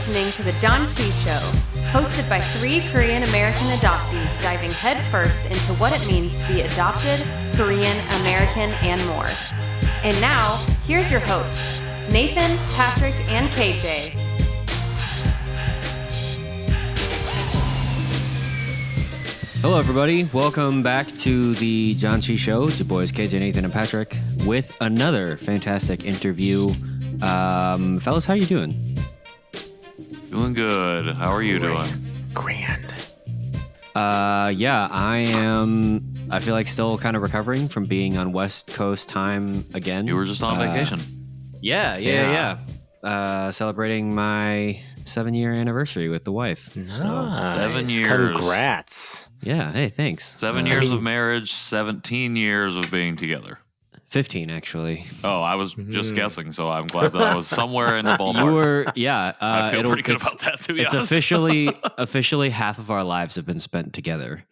listening to the Janchi Show, hosted by 3 Korean American adoptees diving headfirst into what it means to be adopted, Korean, American, and more. And now, here's your hosts, Nathan, Patrick, and KJ. Hello, everybody. Welcome back to the Janchi Show. It's your boys, KJ, Nathan, and Patrick, with another fantastic interview. Fellas, how you doing? Doing good. How are you doing? Grand. Yeah, I am. I feel like still kind of recovering from being on West Coast time again. You were just on vacation. Yeah. Celebrating my 7-year anniversary with the wife. Nice. So, 7 years. Congrats. yeah. Hey, thanks. 7 years of marriage, 17 years of being together. 15, actually. Oh, I was just guessing, so I'm glad that I was somewhere in the ballpark. You were, yeah. I feel pretty good about that, to be It's honest. officially half of our lives have been spent together.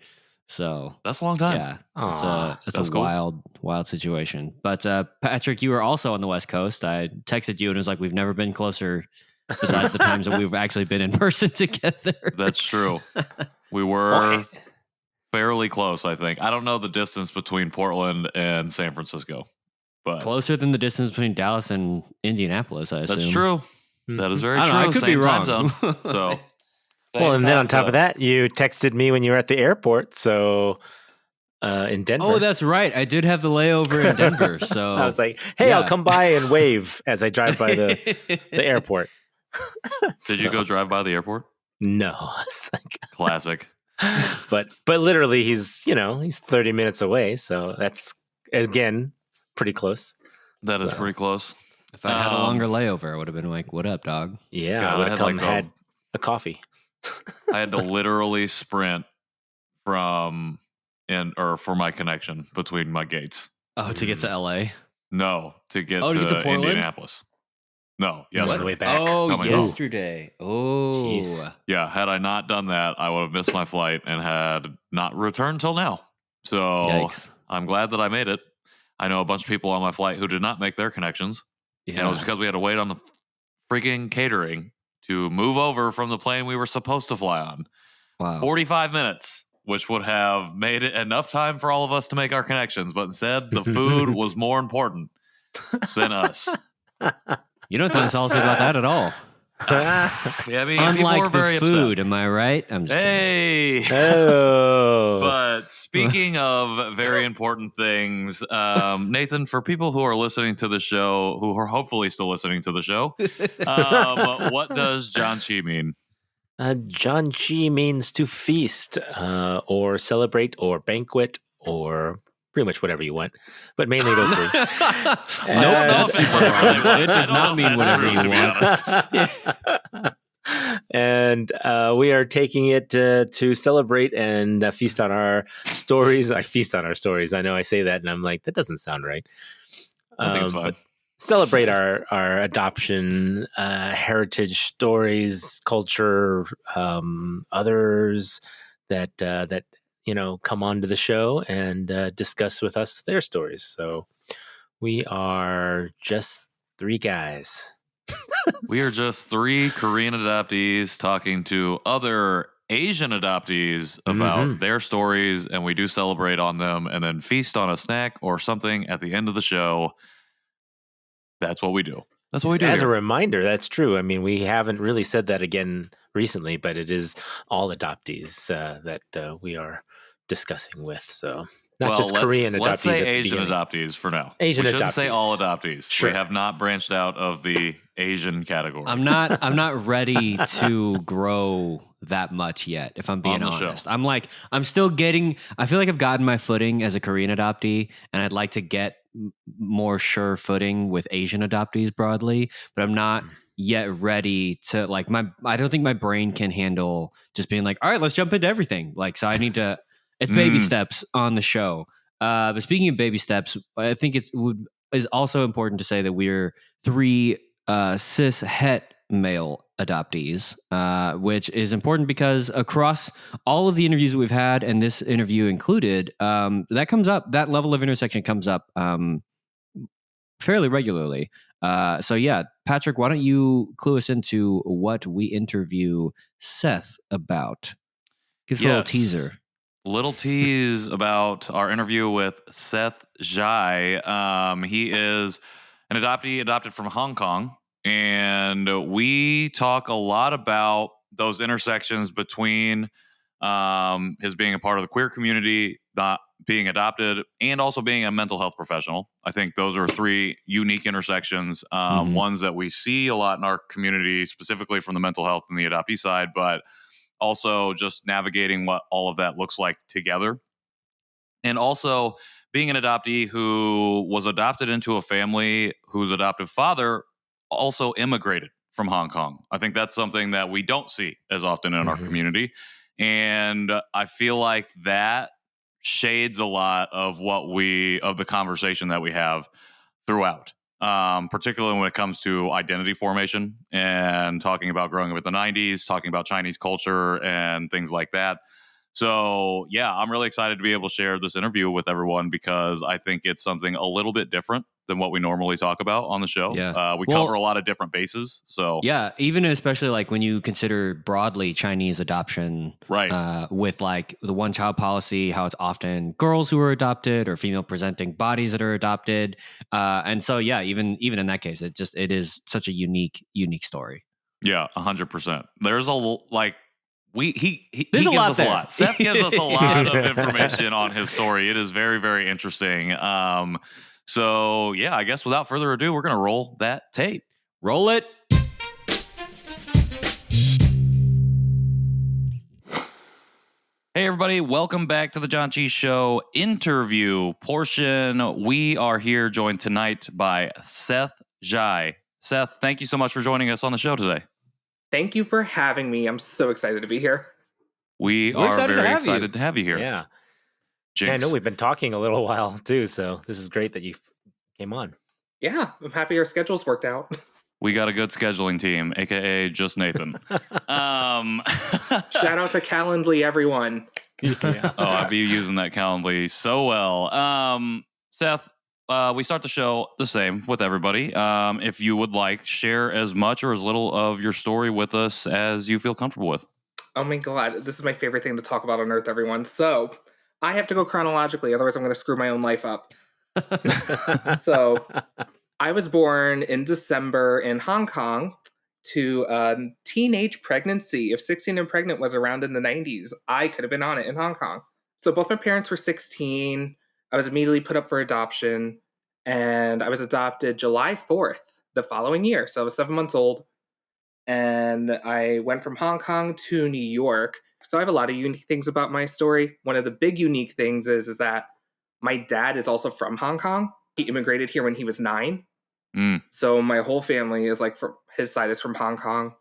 So That's a long time. yeah, Aw, it's that's a cool. wild situation. But Patrick, you were also on the West Coast. I texted you and it was like, we've never been closer besides the times that we've actually been in person together. That's true. We were fairly close, I think. I don't know the distance between Portland and San Francisco, but Closer than the distance between Dallas and Indianapolis, I assume. that's true. That is very I true. don't know, I could be Same time wrong. zone. So, Well, and then on top of that, you texted me when you were at the airport. So in Denver. Oh, that's right. I did have the layover in Denver. So I was like, hey, yeah. I'll come by and wave as I drive by the airport. did you go drive by the airport? No. It's like, Classic. but literally he's 30 minutes away. So that's, again, pretty close. That is So. pretty close. if I had a longer layover, I would have been like, what up, dog? Yeah. God, I would I have had, come like, had a coffee. I had to literally sprint for my connection between my gates. Oh, to get to LA? No, to get Oh, to get to Portland? Indianapolis. No, On yesterday. the way back. Oh, Coming home. yesterday. Oh. Jeez. Yeah, had I not done that, I would have missed my flight and had not returned till now. So Yikes. I'm glad that I made it. I know a bunch of people on my flight who did not make their connections. And it was because we had to wait on the freaking catering to move over from the plane we were supposed to fly on. Wow. 45 minutes, which would have made it enough time for all of us to make our connections. But instead, the food was more important than us. You don't sound salty about that at all. Yeah, I mean, people Unlike were very the food, am I right? I'm just kidding. Hey! Oh. But speaking of very important things, Nathan, for people who are listening to the show, who are hopefully still listening to the show, what does Janchi mean? Janchi means to feast or celebrate or banquet or pretty much whatever you want, but mainly those three. Nope, And- that's super wrong. It does not mean whatever you want. And we are taking it to celebrate and feast on our stories. I feast on our stories. I know I say that and I'm like, that doesn't sound right. I think it's fine. But celebrate our adoption, heritage stories, culture, others that come onto the show and discuss with us their stories. So we are just 3 guys. We are just 3 Korean adoptees talking to other Asian adoptees about their stories, and we do celebrate on them and then feast on a snack or something at the end of the show. That's what we do. That's what we do. As a here. reminder, that's true. I mean, we haven't really said that again recently, but it is all adoptees that we are discussing with. So not just Korean adoptees. Let's say at the Asian beginning. adoptees for now. Asian we shouldn't say adoptees. all adoptees. Sure. We have not branched out of the Asian category. I'm not ready to grow that much yet, if I'm being On the show. honest. I'm still getting, I feel like I've gotten my footing as a Korean adoptee, and I'd like to get more sure footing with Asian adoptees broadly, but I'm not yet ready to I don't think my brain can handle just being like, all right, let's jump into everything. So I need to, it's baby steps on the show. But speaking of baby steps, I think is also important to say that we're 3 cis het male adoptees, which is important because across all of the interviews that we've had, and this interview included, that level of intersection comes up fairly regularly. So yeah, Patrick, why don't you clue us into what we interview Seth about? Give us a little teaser. Little tease about our interview with Seth Zhai. He is an adoptee adopted from Hong Kong, and we talk a lot about those intersections between his being a part of the queer community, not being adopted, and also being a mental health professional. I think those are three unique intersections, ones that we see a lot in our community, specifically from the mental health and the adoptee side, but also just navigating what all of that looks like together. And also being an adoptee who was adopted into a family whose adoptive father also immigrated from Hong Kong. I think that's something that we don't see as often in our community. And I feel like that shades a lot of of the conversation that we have throughout. Particularly when it comes to identity formation and talking about growing up in the 90s, talking about Chinese culture and things like that. So, yeah, I'm really excited to be able to share this interview with everyone because I think it's something a little bit different than what we normally talk about on the show. Yeah. We cover a lot of different bases. So, yeah, even especially like when you consider broadly Chinese adoption, right? With like the one child policy, how it's often girls who are adopted or female presenting bodies that are adopted, and so yeah, even in that case, it is such a unique story. Yeah, 100%. There's he There's gives a lot us there. a lot. Seth gives us a lot of information on his story. It is very, very interesting. So yeah, I guess without further ado, we're gonna roll that tape. Roll it. Hey everybody, welcome back to the Janchi Show interview portion. We are here joined tonight by Seth Zhai. Seth, thank you so much for joining us on the show today. Thank you for having me. I'm so excited to be here. We're very excited to have you here. Yeah. Jinx. Yeah, I know we've been talking a little while too, so this is great that you came on. Yeah, I'm happy our schedules worked out. We got a good scheduling team, aka just Nathan. Shout out to Calendly, everyone. Yeah. Oh, I'd be using that Calendly so well. Seth, we start the show the same with everybody. If you would like, share as much or as little of your story with us as you feel comfortable with. Oh my god, this is my favorite thing to talk about on Earth, everyone. So, I have to go chronologically, otherwise I'm going to screw my own life up. So, I was born in December in Hong Kong to a teenage pregnancy. If 16 and pregnant was around in the 90s, I could have been on it in Hong Kong. So both my parents were 16. I was immediately put up for adoption, and I was adopted July 4th the following year. So I was 7 months old, and I went from Hong Kong to New York. So I have a lot of unique things about my story. One of the big unique things is that my dad is also from Hong Kong. He immigrated here when he was 9. So my whole family is his side is from Hong Kong.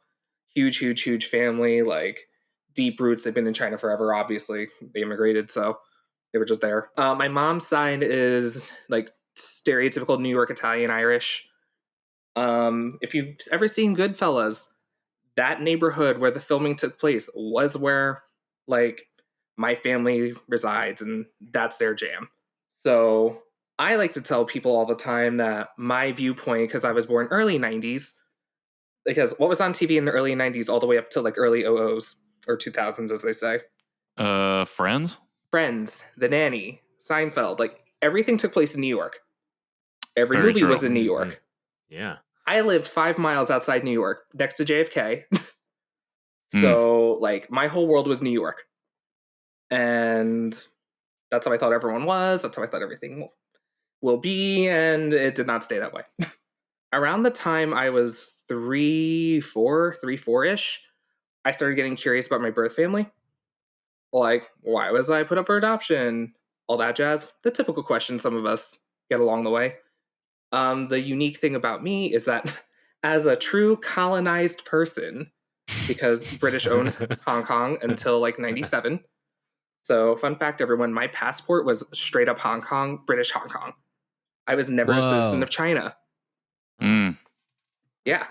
Huge, huge, huge family, like deep roots. They've been in China forever, obviously. They immigrated, so they were just there. My mom's side is like stereotypical New York Italian Irish. If you've ever seen Goodfellas, that neighborhood where the filming took place was where like my family resides, and that's their jam. So I like to tell people all the time that my viewpoint, because I was born early 90s, because what was on TV in the early 90s all the way up to like early 00s or 2000s, as they say. Friends? Friends, The Nanny, Seinfeld, like everything took place in New York. Every Very movie true. was in New York. Yeah. I lived 5 miles outside New York, next to JFK. So like my whole world was New York. And that's how I thought everyone was. That's how I thought everything will be, and it did not stay that way. Around the time I was 3-4-ish, I started getting curious about my birth family. Like, why was I put up for adoption? All that jazz. The typical questions some of us get along the way. The unique thing about me is that as a true colonized person, because British owned Hong Kong until like 97. So fun fact, everyone, my passport was straight up Hong Kong, British Hong Kong. I was never a citizen of China. Yeah,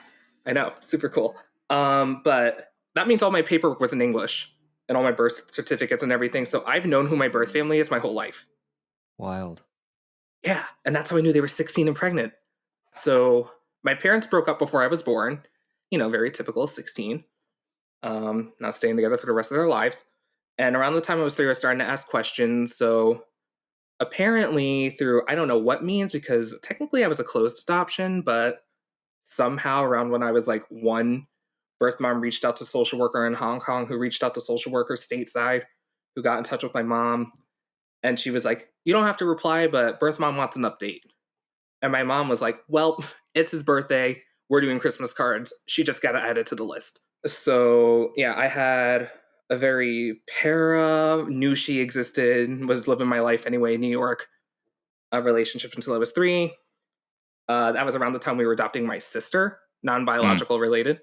I know. Super cool. But that means all my paperwork was in English and all my birth certificates and everything. So I've known who my birth family is my whole life. Wild. Yeah. And that's how I knew they were 16 and pregnant. So my parents broke up before I was born. Very typical 16. Not staying together for the rest of their lives. And around the time I was 3, I was starting to ask questions. So apparently through, I don't know what means, because technically I was a closed adoption, but somehow around when I was like 1, birth mom reached out to social worker in Hong Kong, who reached out to social workers stateside, who got in touch with my mom. And she was like, you don't have to reply, but birth mom wants an update. And my mom was like, well, it's his birthday. We're doing Christmas cards. She just got to add it to the list. So yeah, I had a very knew she existed, was living my life anyway in New York, a relationship until I was 3. That was around the time we were adopting my sister, non-biological related,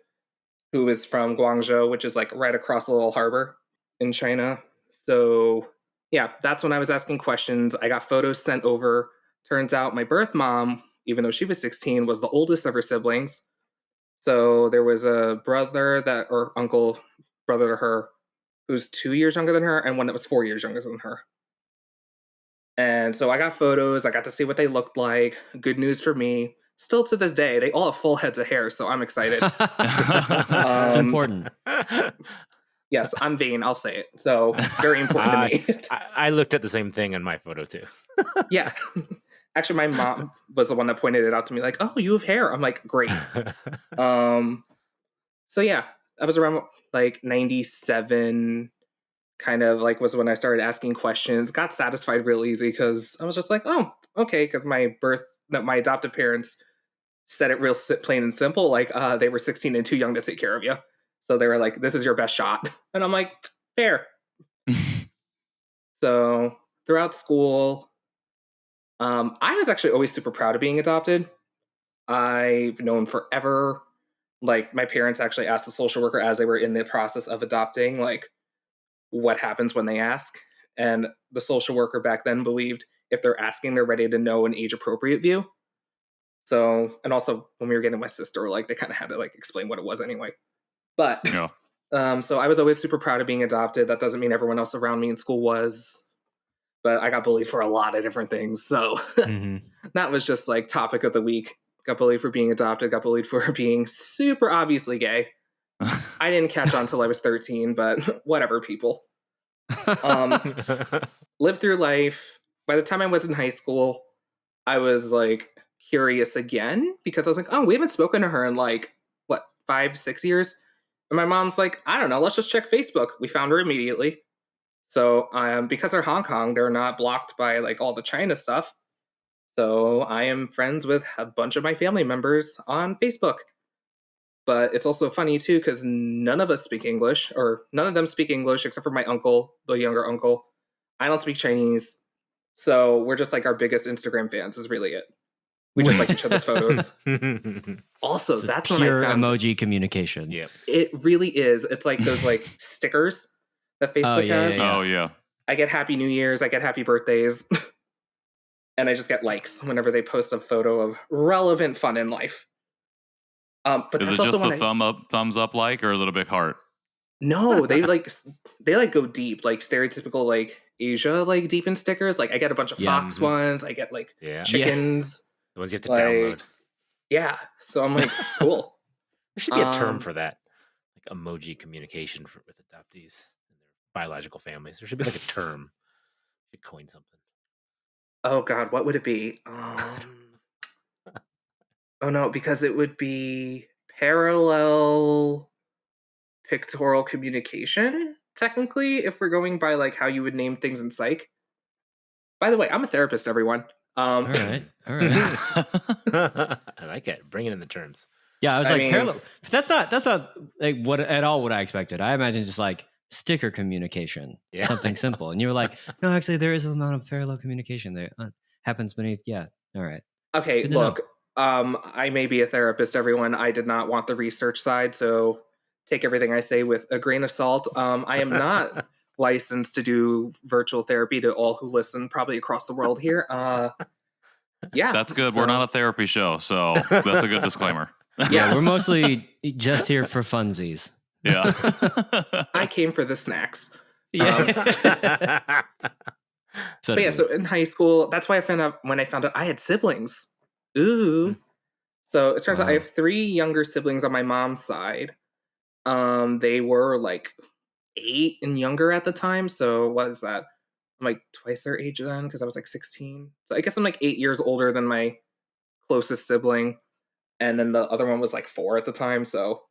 who is from Guangzhou, which is like right across the little harbor in China. So yeah, that's when I was asking questions. I got photos sent over. Turns out my birth mom, even though she was 16, was the oldest of her siblings. So there was a brother or uncle, brother to her, who's 2 years younger than her, and one that was 4 years younger than her. And so I got photos. I got to see what they looked like. Good news for me. Still to this day, they all have full heads of hair, so I'm excited. It's important. Yes, I'm vain. I'll say it. So very important to me. I looked at the same thing in my photo too. Yeah. Actually, my mom was the one that pointed it out to me, like, oh, you have hair. I'm like, great. So yeah, that was around like 97, kind of like was when I started asking questions. Got satisfied real easy because I was just like, oh, okay, because my adoptive parents said it real plain and simple, like they were 16 and too young to take care of you. So they were like, this is your best shot. And I'm like, fair. So throughout school, I was actually always super proud of being adopted. I've known forever. Like, my parents actually asked the social worker as they were in the process of adopting, like, what happens when they ask. And the social worker back then believed if they're asking, they're ready to know an age-appropriate view. So, and also when we were getting my sister, like, they kind of had to like explain what it was anyway. But so I was always super proud of being adopted. That doesn't mean everyone else around me in school was. But I got bullied for a lot of different things. So that was just like topic of the week. Got bullied for being adopted. Got bullied for being super obviously gay. I didn't catch on until I was 13, but whatever, people. Lived through life. By the time I was in high school, I was like curious again because I was like, oh, we haven't spoken to her in like, 5-6 years? And my mom's like, I don't know, let's just check Facebook. We found her immediately. So because they're Hong Kong, they're not blocked by like all the China stuff. So I am friends with a bunch of my family members on Facebook. But it's also funny too, because none of us speak English, or none of them speak English except for my uncle, the younger uncle. I don't speak Chinese. So we're just like our biggest Instagram fans is really it. We just like each other's photos. Also, It's that's pure when I found emoji communication. Yep. it really is. It's like those like stickers that Facebook has. Yeah. Oh, yeah. I get Happy New Year's, I get Happy Birthdays, and I just get likes whenever they post a photo of relevant fun in life. But Is that's it also just the thumbs up like, or a little big heart? No, they go deep, like stereotypical like Asia like deep in stickers. Like I get a bunch of fox ones, I get like chickens. The ones you have to download. Yeah, so I'm like, cool. There should be a term for that, like emoji communication with adoptees and their biological families. There should be like a term. You could coin something. Oh God, what would it be? Oh no, because it would be parallel pictorial communication, technically, if we're going by like how you would name things in psych. By the way, I'm a therapist, everyone. All right. I like it. Bring it in the terms. Yeah, I was parallel. That's not like what at all what I expected. I imagine just like sticker communication, something simple. And you were like, no, actually, there is an amount of parallel communication there. Happens beneath. Yeah. All right. Okay. Look, I may be a therapist, everyone. I did not want the research side, so take everything I say with a grain of salt. I am not licensed to do virtual therapy to all who listen, probably across the world here. Yeah, that's good. We're not a therapy show, so that's a good disclaimer. Yeah, we're mostly just here for funsies. Yeah. I came for the snacks. Yeah. So in high school, that's why I found out when I found out I had siblings. Ooh. So it turns out I have 3 younger siblings on my mom's side. They were like 8 and younger at the time. So what is that? I'm like twice their age then because I was like 16. So I guess I'm like 8 years older than my closest sibling. And then the other one was like 4 at the time. So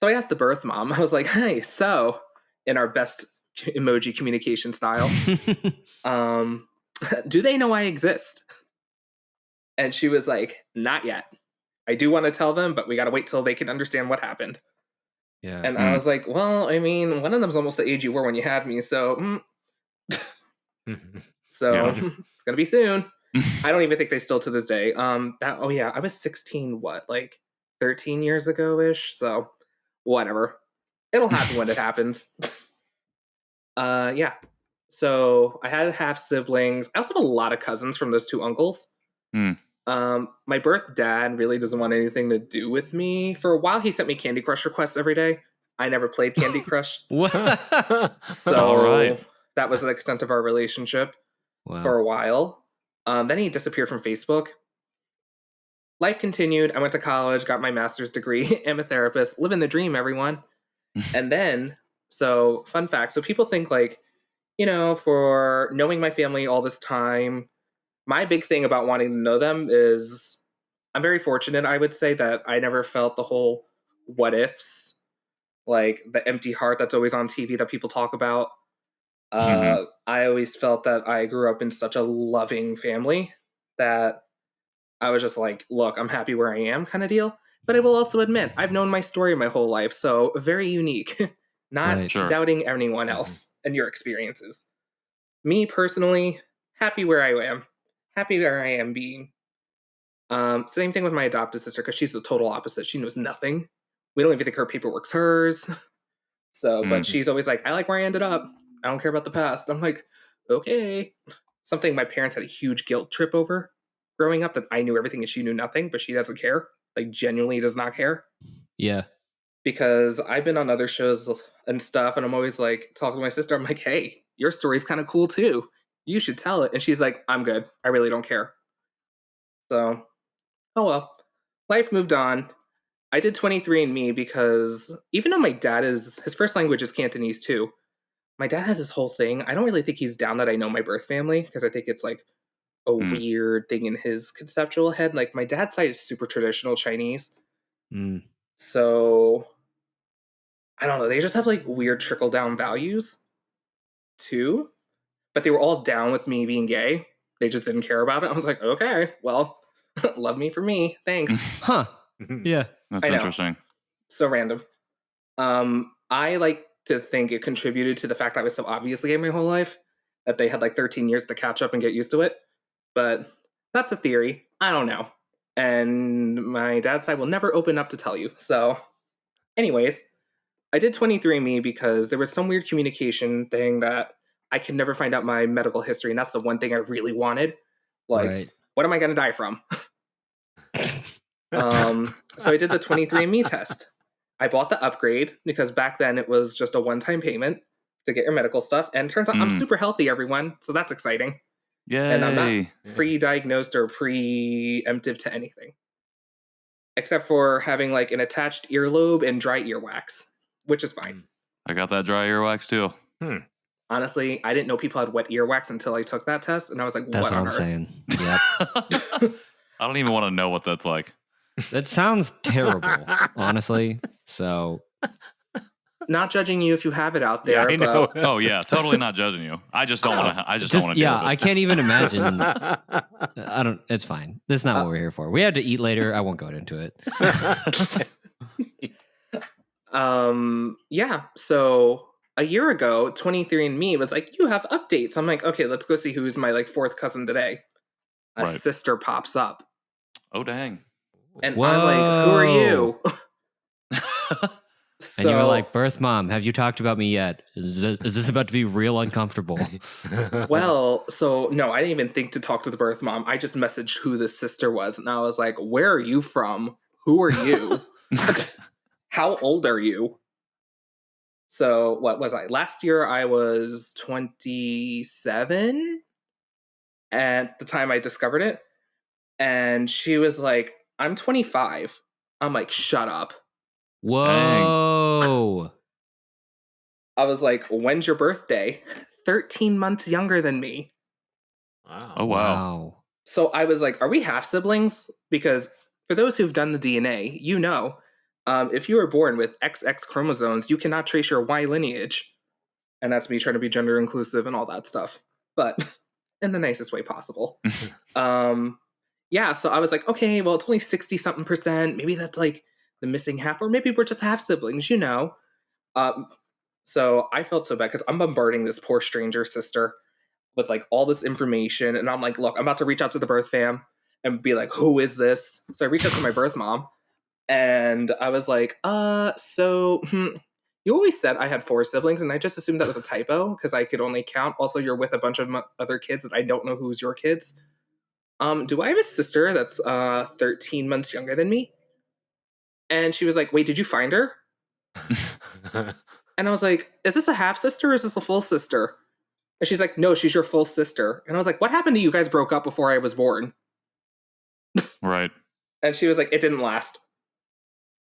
I asked the birth mom, I was like, hey, so in our best emoji communication style, do they know I exist? And she was like, not yet. I do want to tell them, but we got to wait till they can understand what happened. Yeah. And I was like, well, I mean, one of them's almost the age you were when you had me. So, it's going to be soon. I don't even think they still to this day. I was 16, like 13 years ago-ish. So whatever. It'll happen when it happens. Yeah. So I had half siblings. I also have a lot of cousins from those 2 uncles. My birth dad really doesn't want anything to do with me. For a while, he sent me Candy Crush requests every day. I never played Candy Crush. So All right. that was the extent of our relationship for a while. Then he disappeared from Facebook. Life continued. I went to college, got my master's degree. I'm a therapist. Living the dream, everyone. And then, so fun fact. So people think like, for knowing my family all this time, my big thing about wanting to know them is I'm very fortunate, I would say, that I never felt the whole what ifs, like the empty heart that's always on TV that people talk about. I always felt that I grew up in such a loving family that I was just like, look, I'm happy where I am kind of deal. But I will also admit, I've known my story my whole life, so very unique. Not doubting anyone else and your experiences. Me personally, happy where I am. Happy where I am being. Same thing with my adopted sister, because she's the total opposite. She knows nothing. We don't even think her paperwork's hers. So, but she's always like, I like where I ended up. I don't care about the past. I'm like, okay. Something my parents had a huge guilt trip over growing up, that I knew everything and she knew nothing, but she doesn't care. Like, genuinely does not care. Yeah. Because I've been on other shows and stuff, and I'm always like, talking to my sister, I'm like, hey, your story's kind of cool too. You should tell it. And she's like, I'm good. I really don't care. So, oh well. Life moved on. I did 23andMe because even though my dad his first language is Cantonese too, my dad has this whole thing. I don't really think he's down that I know my birth family, because I think it's like a weird thing in his conceptual head. Like, my dad's side is super traditional Chinese. So, I don't know. They just have like weird trickle down values too. But they were all down with me being gay. They just didn't care about it. I was like, okay, well, love me for me. Thanks. Yeah. That's interesting. So random. I like to think it contributed to the fact I was so obviously gay my whole life that they had like 13 years to catch up and get used to it. But that's a theory. I don't know. And my dad's side will never open up to tell you. So anyways, I did 23andMe because there was some weird communication thing that I could never find out my medical history. And that's the one thing I really wanted. Like, what am I going to die from? So I did the 23andMe test. I bought the upgrade because back then it was just a one-time payment to get your medical stuff. And turns out I'm super healthy, everyone. So that's exciting. Yay. And I'm not pre-diagnosed or preemptive to anything. Except for having like an attached earlobe and dry earwax, which is fine. I got that dry earwax too. Honestly, I didn't know people had wet earwax until I took that test. And I was like, that's what what on I'm earth? saying. Yep. I don't even want to know what that's like. That sounds terrible, honestly. So, not judging you if you have it out there. Yeah, I know. But Oh yeah, totally not judging you. I just don't want to. I just don't want to. Yeah, deal with it. I can't even imagine. I don't. It's fine. That's not what we're here for. We had to eat later. I won't go into it. Yeah. So a year ago, 23andMe was like, you have updates. I'm like, okay, let's go see who's my like 4th cousin today. A sister pops up. Oh dang. And I'm like, who are you? And you were like, birth mom, have you talked about me yet? Is this about to be real uncomfortable? Well, so no, I didn't even think to talk to the birth mom. I just messaged who the sister was. And I was like, where are you from? Who are you? How old are you? So what was I? Last year I was 27 at the time I discovered it. And she was like, I'm 25. I'm like, shut up. Whoa. I was like, when's your birthday? 13 months younger than me. Wow. Oh, wow. So I was like, are we half siblings? Because for those who've done the DNA, you know, if you were born with XX chromosomes, you cannot trace your Y lineage. And that's me trying to be gender inclusive and all that stuff, but in the nicest way possible. Yeah, so I was like, okay, well, it's only 60 something percent. Maybe that's like the missing half, or maybe we're just half siblings, you know? So I felt so bad because I'm bombarding this poor stranger sister with like all this information. And I'm like, look, I'm about to reach out to the birth fam and be like, who is this? So I reached out to my birth mom and I was like, you always said I had 4 siblings, and I just assumed that was a typo because I could only count. Also, you're with a bunch of other kids that I don't know who's your kids. Do I have a sister that's 13 months younger than me? And she was like, wait, did you find her? And I was like, is this a half sister or is this a full sister? And she's like, no, she's your full sister. And I was like, what happened to you guys broke up before I was born? Right. And she was like, it didn't last.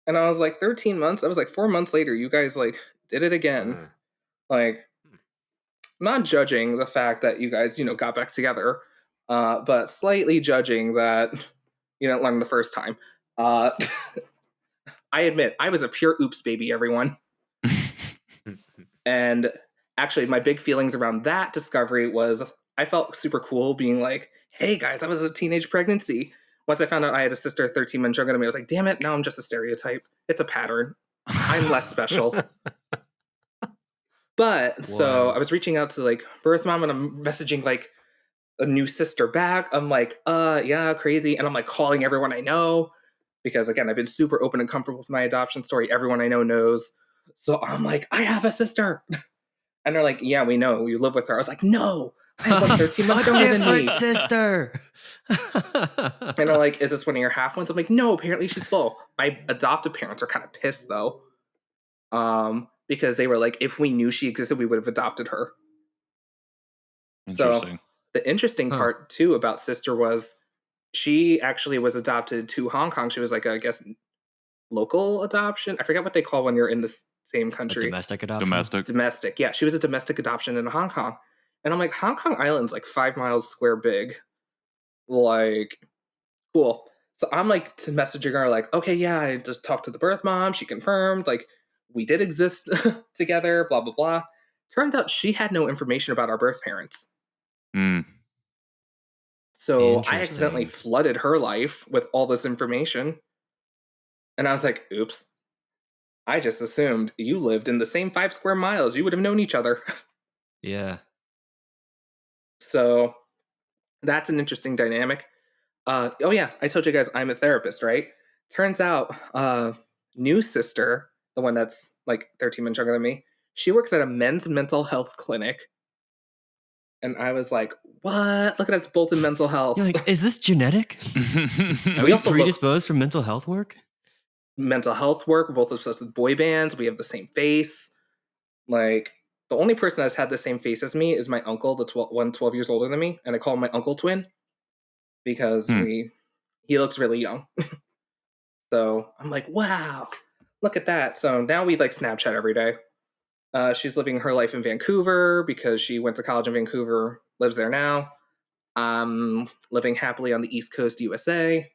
And I was like, 13 months? I was like, 4 months later, you guys like did it again. Like, not judging the fact that you guys, you know, got back together, but slightly judging that you didn't learn the first time. I admit, I was a pure oops baby, everyone. And actually, my big feelings around that discovery was I felt super cool being like, hey guys, I was a teenage pregnancy. Once I found out I had a sister 13 months younger than me, I was like, damn it, now I'm just a stereotype. It's a pattern. I'm less special. But so I was reaching out to like birth mom and I'm messaging like a new sister back. I'm like, yeah, crazy. And I'm like calling everyone I know because again, I've been super open and comfortable with my adoption story. Everyone I know knows. So I'm like, I have a sister. And they're like, yeah, we know. You live with her. I was like, no, I have one 13 months younger than me. Sister. And they're like, is this one of your half ones? I'm like, no, apparently she's full. My adoptive parents are kind of pissed though. Because they were like, if we knew she existed, we would have adopted her. Interesting. So the interesting part too about sister was she actually was adopted to Hong Kong. She was like, I guess, local adoption. I forget what they call when you're in the same country. Domestic adoption. Domestic. Yeah, she was a domestic adoption in Hong Kong. And I'm like, Hong Kong Island's like 5 miles square big. Like, cool. So I'm like messaging her like, okay, yeah, I just talked to the birth mom. She confirmed like we did exist together, blah, blah, blah. Turns out she had no information about our birth parents. So I accidentally flooded her life with all this information. And I was like, oops. I just assumed you lived in the same 5 square miles. You would have known each other. Yeah. So that's an interesting dynamic. Oh yeah, I told you guys I'm a therapist, right? Turns out, new sister, the one that's like 13 months younger than me, she works at a men's mental health clinic. And I was like, what? Look at us both in mental health. You're like, is this genetic? Are we also predisposed for mental health work? Mental health work. We're both obsessed with boy bands. We have the same face. Like, the only person that's had the same face as me is my uncle, the 12 years older than me. And I call him my uncle twin because he looks really young. So I'm like, wow, look at that. So now we like Snapchat every day. She's living her life in Vancouver because she went to college in Vancouver, lives there now. Living happily on the East Coast, USA.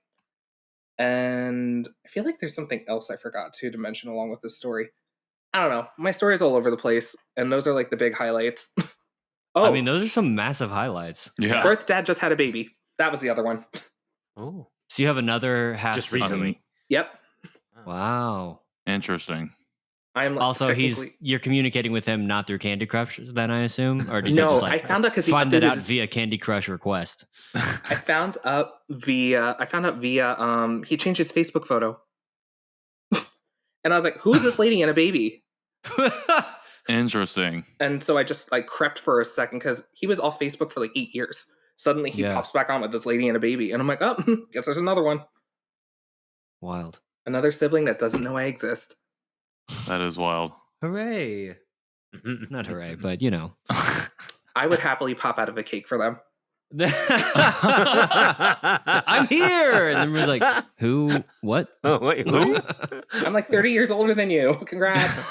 And I feel like there's something else I forgot to mention along with this story. I don't know. My story's all over the place, and those are like the big highlights. I mean, those are some massive highlights. Yeah. Birth dad just had a baby. That was the other one. Oh. So you have another half Just recently. Yep. Wow. Interesting. I'm like, also, you're communicating with him not through Candy Crush, then I assume, or did you just like I found out because he find that out via Candy Crush request? I found out via he changed his Facebook photo, and I was like, "Who's this lady and a baby?" Interesting. And so I just like crept for a second because he was off Facebook for like 8 years. Suddenly he pops back on with this lady and a baby, and I'm like, "Oh, guess there's another one." Wild. Another sibling that doesn't know I exist. That is wild. Hooray. Not hooray, but you know. I would happily pop out of a cake for them. I'm here. And everyone's like, who? What? Oh, wait, who? I'm like 30 years older than you. Congrats.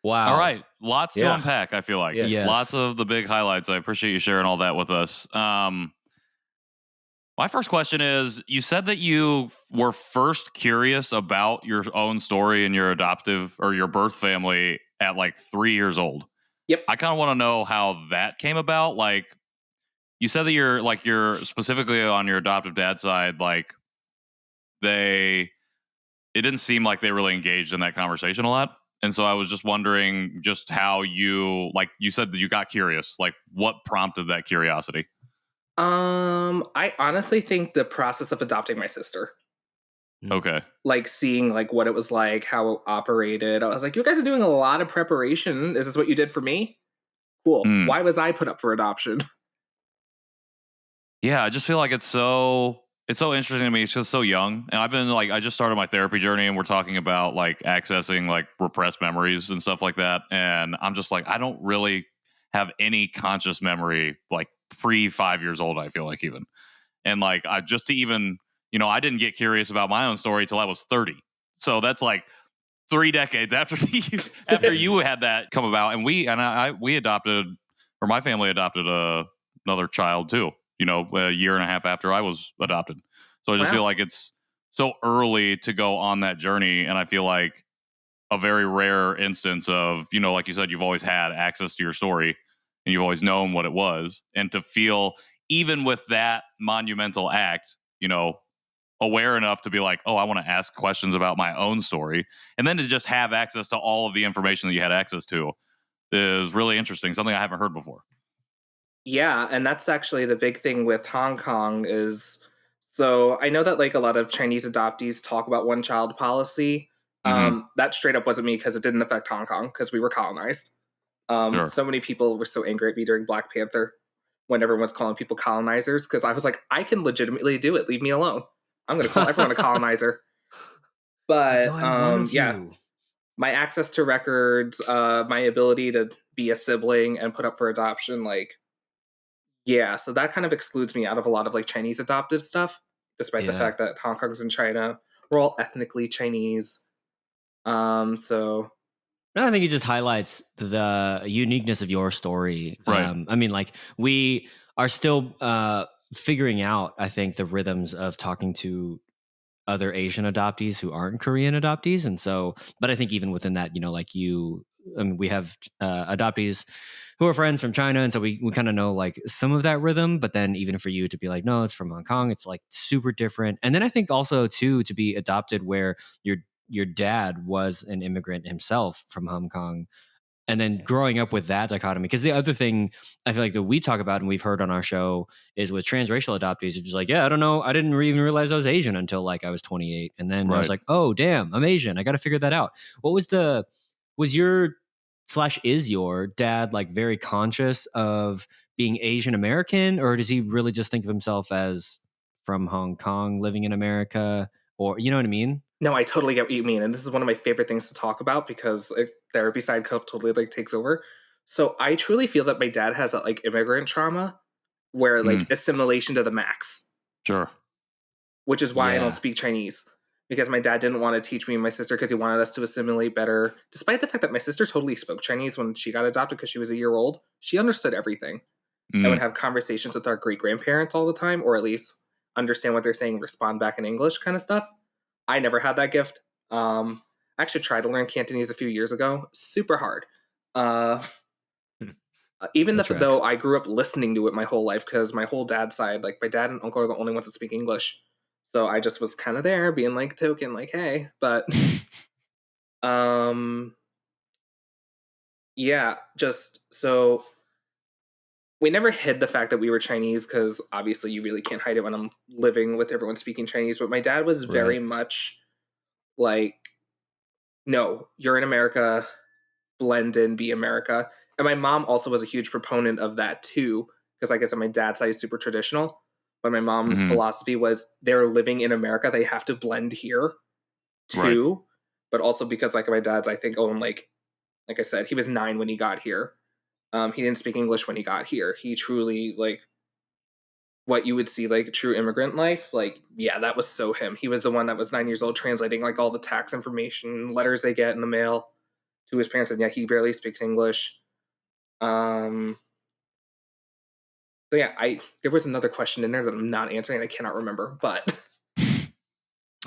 Wow. All right. Lots to Yeah. unpack, I feel like. Yes. Lots of the big highlights. I appreciate you sharing all that with us. My first question is, you said that you were first curious about your own story and your adoptive or your birth family at like 3 years old. Yep. I kind of want to know how that came about. Like, you said that you're specifically on your adoptive dad's side, like it didn't seem like they really engaged in that conversation a lot. And so I was just wondering just how you said that you got curious, like what prompted that curiosity? I honestly think the process of adopting my sister, Okay. like seeing like what it was like, how it operated. I was like, you guys are doing a lot of preparation. Is this what you did for me? Cool. Why was I put up for adoption? Yeah, I just feel like it's so interesting to me. It's just so young. And I've been like, I just started my therapy journey and we're talking about like accessing like repressed memories and stuff like that. And I'm just like, I don't really have any conscious memory like pre 5 years old, I feel like even. And like, I just to even, I didn't get curious about my own story till I was 30. So that's like 3 decades after after you had that come about. And we adopted, or my family adopted another child too. A year and a half after I was adopted. So I just feel like it's so early to go on that journey. And I feel like a very rare instance of, like you said, you've always had access to your story and you've always known what it was. And to feel, even with that monumental act, aware enough to be like, oh, I want to ask questions about my own story. And then to just have access to all of the information that you had access to is really interesting. Something I haven't heard before. Yeah, and that's actually the big thing with Hong Kong is, so I know that like a lot of Chinese adoptees talk about one child policy. That straight up wasn't me because it didn't affect Hong Kong because we were colonized. Sure. So many people were so angry at me during Black Panther when everyone was calling people colonizers because I was like, I can legitimately do it. Leave me alone. I'm going to call everyone a colonizer. But yeah, my access to records, my ability to be a sibling and put up for adoption, like, yeah, so that kind of excludes me out of a lot of like Chinese adoptive stuff, despite the fact that Hong Kong's in China. We're all ethnically Chinese. So No, I think it just highlights the uniqueness of your story. Right. I mean, like we are still figuring out, I think, the rhythms of talking to other Asian adoptees who aren't Korean adoptees. And so, but I think even within that, we have adoptees who are friends from China. And so we kind of know like some of that rhythm, but then even for you to be like, no, it's from Hong Kong, it's like super different. And then I think also too, to be adopted where your dad was an immigrant himself from Hong Kong. And then growing up with that dichotomy, because the other thing I feel like that we talk about and we've heard on our show is with transracial adoptees, it's just like, yeah, I don't know. I didn't even realize I was Asian until like I was 28. And then I was like, oh, damn, I'm Asian. I got to figure that out. Was your / is your dad like very conscious of being Asian American, or does he really just think of himself as from Hong Kong living in America? Or, you know what I mean? no, I totally get what you mean. And this is one of my favorite things to talk about because therapy side totally like takes over. So I truly feel that my dad has that like immigrant trauma where like assimilation to the max. Sure. Which is why I Yeah. don't speak Chinese. Because my dad didn't want to teach me and my sister because he wanted us to assimilate better. Despite the fact that my sister totally spoke Chinese when she got adopted because she was a year old. She understood everything. I would have conversations with our great-grandparents all the time, or at least understand what they're saying, respond back in English kind of stuff. I never had that gift. I actually tried to learn Cantonese a few years ago. Super hard. Even though I grew up listening to it my whole life because my whole dad's side, like my dad and uncle are the only ones that speak English. So I just was kind of there being like token, like, hey, but yeah, just so we never hid the fact that we were Chinese because obviously you really can't hide it when I'm living with everyone speaking Chinese. But my dad was very much like, no, you're in America, blend in, be America. And my mom also was a huge proponent of that too, because like I said, my dad's side is super traditional. But my mom's philosophy was they're living in America, they have to blend here too. Right. But also because like my dad's, I think, like I said, he was 9 when he got here. He didn't speak English when he got here. He truly like what you would see like true immigrant life, like, yeah, that was so him. He was the one that was 9 years old translating like all the tax information, letters they get in the mail to his parents, and yeah, he barely speaks English. So yeah, there was another question in there that I'm not answering. I cannot remember, but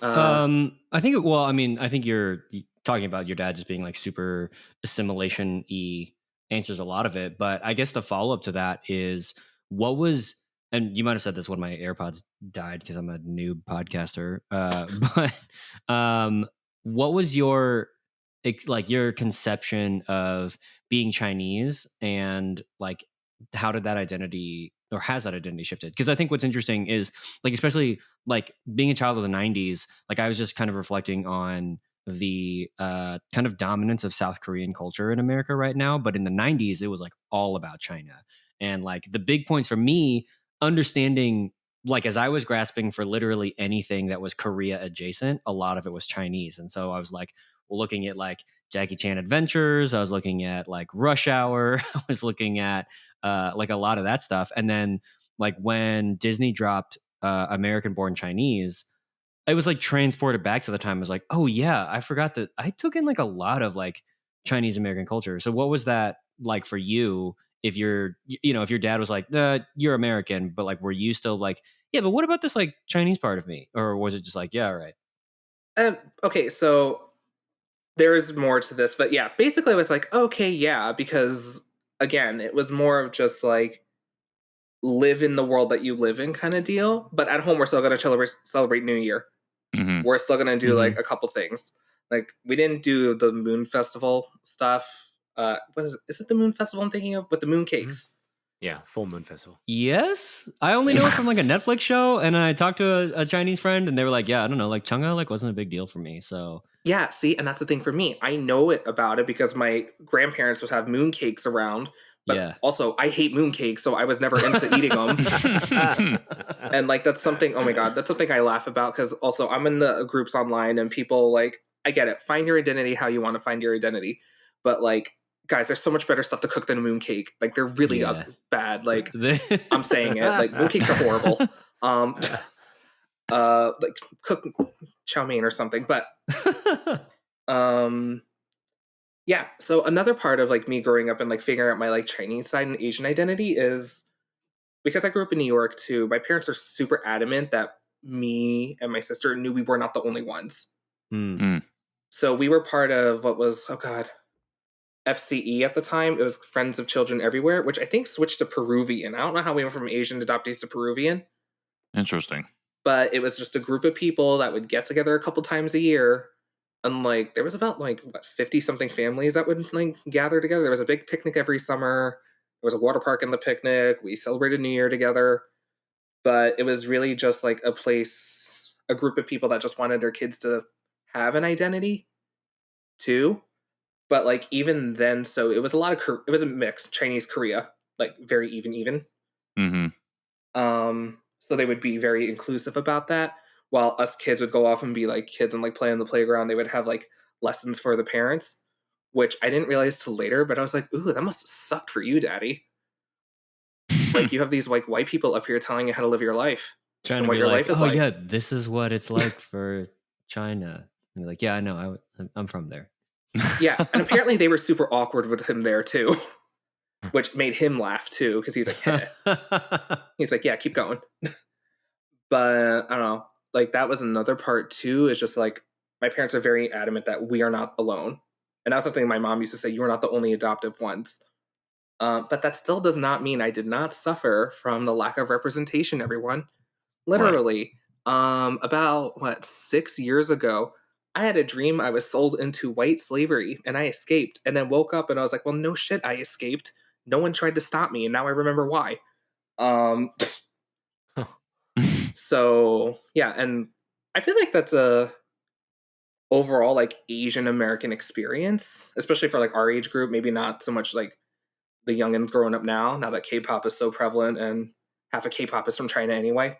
I think. Well, I mean, I think you're talking about your dad just being like super assimilation-y answers a lot of it. But I guess the follow-up to that is what was, and you might have said this when my AirPods died because I'm a noob podcaster. But what was your like your conception of being Chinese, and like how did that identity, or has that identity shifted? Because I think what's interesting is like, especially like being a child of the 90s, like I was just kind of reflecting on the kind of dominance of South Korean culture in America right now. But in the 90s, it was like all about China. And like the big points for me, understanding, like as I was grasping for literally anything that was Korea adjacent, a lot of it was Chinese. And so I was like, well, looking at like Jackie Chan Adventures, I was looking at like Rush Hour, I was looking at like a lot of that stuff. And then like when Disney dropped American Born Chinese, I was like transported back to the time. I was like, oh yeah, I forgot that I took in like a lot of like Chinese American culture. So what was that like for you? If you're, you know, if your dad was like, you're American, but like, were you still like, yeah, but what about this like Chinese part of me? Or was it just like, yeah, all right. Okay, so there is more to this, but yeah, basically I was like, okay, yeah, because again, it was more of just like live in the world that you live in kind of deal. But at home, we're still going to celebrate New Year. Mm-hmm. We're still going to do like a couple things. Like we didn't do the Moon Festival stuff. What is it? Is it the Moon Festival I'm thinking of with the moon cakes? Yeah, full moon festival. Yes, I only know it from like a Netflix show, and I talked to a Chinese friend, and they were like, "Yeah, I don't know, like Chang'e like wasn't a big deal for me." So Yeah, see, and that's the thing for me. I know it about it because my grandparents would have moon cakes around. But yeah, also, I hate moon cakes, so I was never into eating them. And like that's something. Oh my god, that's something I laugh about because also I'm in the groups online and people like I get it. Find your identity how you want to find your identity, but like guys, there's so much better stuff to cook than a moon cake. Like they're really bad. Like I'm saying it. Like moon cakes are horrible. Like cook chow mein or something, but yeah. So another part of like me growing up and like figuring out my like Chinese side and Asian identity is because I grew up in New York too. My parents are super adamant that me and my sister knew we were not the only ones. So we were part of what was, oh god, FCE at the time. It was Friends of Children Everywhere, which I think switched to Peruvian. I don't know how we went from Asian adoptees to Peruvian. Interesting. But it was just a group of people that would get together a couple times a year. And like there was about like what 50 something families that would like gather together. There was a big picnic every summer. There was a water park in the picnic. We celebrated New Year together. But it was really just like a place, a group of people that just wanted their kids to have an identity too. But like even then, so it was a lot of it was a mix Chinese Korea, like very even. So they would be very inclusive about that. While us kids would go off and be like kids and like play on the playground, they would have like lessons for the parents, which I didn't realize till later. But I was like, ooh, that must have sucked for you, Daddy. Like you have these like white people up here telling you how to live your life, trying and to what be your like, life is oh like. yeah, this is what it's like for China. And you're like, yeah, I know, I'm from there. Yeah, and apparently they were super awkward with him there too, which made him laugh too because he's like, hey. He's like, yeah, keep going. But I don't know, like that was another part too. Is just like my parents are very adamant that we are not alone, and that was something my mom used to say: you are not the only adoptive ones. But that still does not mean I did not suffer from the lack of representation. Everyone, literally, about what 6 years ago, I had a dream I was sold into white slavery and I escaped, and then woke up and I was like, well, no shit, I escaped. No one tried to stop me, and now I remember why. So yeah, and I feel like that's a overall like Asian American experience, especially for like our age group. Maybe not so much like the youngins growing up now that K-pop is so prevalent and half of K-pop is from China anyway.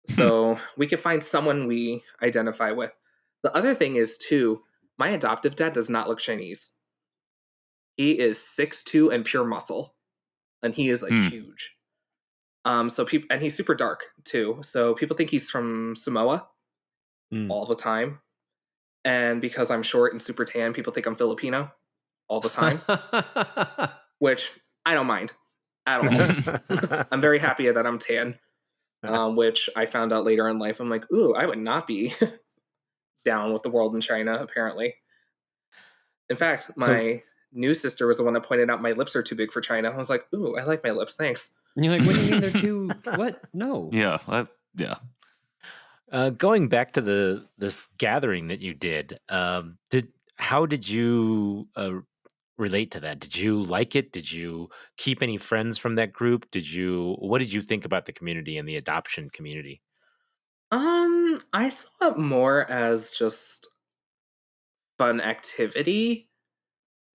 So we could find someone we identify with. The other thing is too, my adoptive dad does not look Chinese. He is 6'2" and pure muscle, and he is like huge. So people, and he's super dark too. So people think he's from Samoa all the time. And because I'm short and super tan, people think I'm Filipino all the time, which I don't mind at all. I'm very happy that I'm tan, which I found out later in life. I'm like, ooh, I would not be down with the world in China, apparently. In fact, my new sister was the one that pointed out my lips are too big for China. I was like, ooh, I like my lips, thanks. And you're like, what do you mean they're too, what? No. Yeah. Yeah. Going back to this gathering that you did, how did you relate to that? Did you like it? Did you keep any friends from that group? What did you think about the community and the adoption community? I saw it more as just fun activity.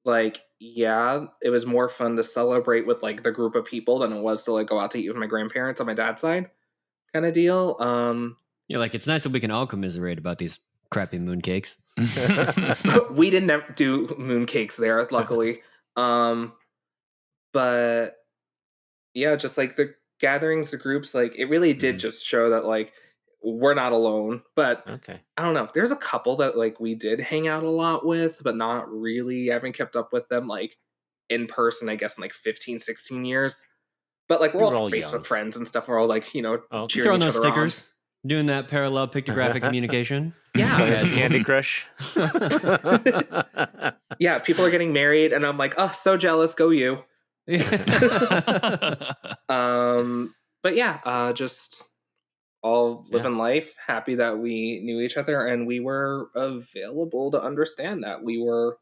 Like, yeah, it was more fun to celebrate with like the group of people than it was to like go out to eat with my grandparents on my dad's side, kind of deal. You're like, it's nice that we can all commiserate about these crappy mooncakes. We didn't do mooncakes there, luckily. But yeah, just like the gatherings, the groups, like it really did just show that like we're not alone. But Okay. I don't know. There's a couple that like we did hang out a lot with, but not really. I haven't kept up with them like in person, I guess, in like 15, 16 years. But like we're all Facebook young. friends and stuff. We're all like, cheering Throwing each those other stickers, doing that parallel pictographic communication. Yeah. Playing some Candy Crush. Yeah, people are getting married, and I'm like, oh, so jealous. Go you. But yeah, just all living life, happy that we knew each other and we were available to understand that we were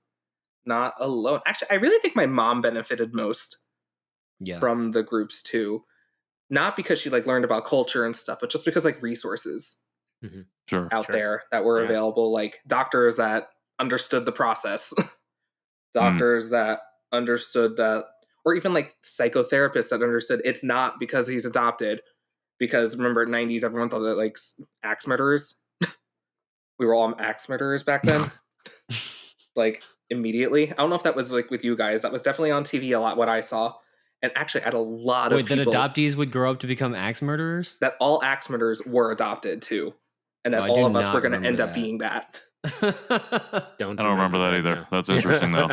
not alone. Actually, I really think my mom benefited most from the groups too. Not because she like learned about culture and stuff, but just because like resources out there that were available, like doctors that understood the process, doctors that understood that, or even like psychotherapists that understood it's not because he's adopted. Because remember, 90s, everyone thought that like axe murderers. We were all axe murderers back then. Like immediately. I don't know if that was like with you guys. That was definitely on TV a lot. What I saw, and actually, I had a lot of people. That adoptees would grow up to become axe murderers. That all axe murderers were adopted too, and that all of us were going to end up being that. I don't remember that either. No. That's interesting though.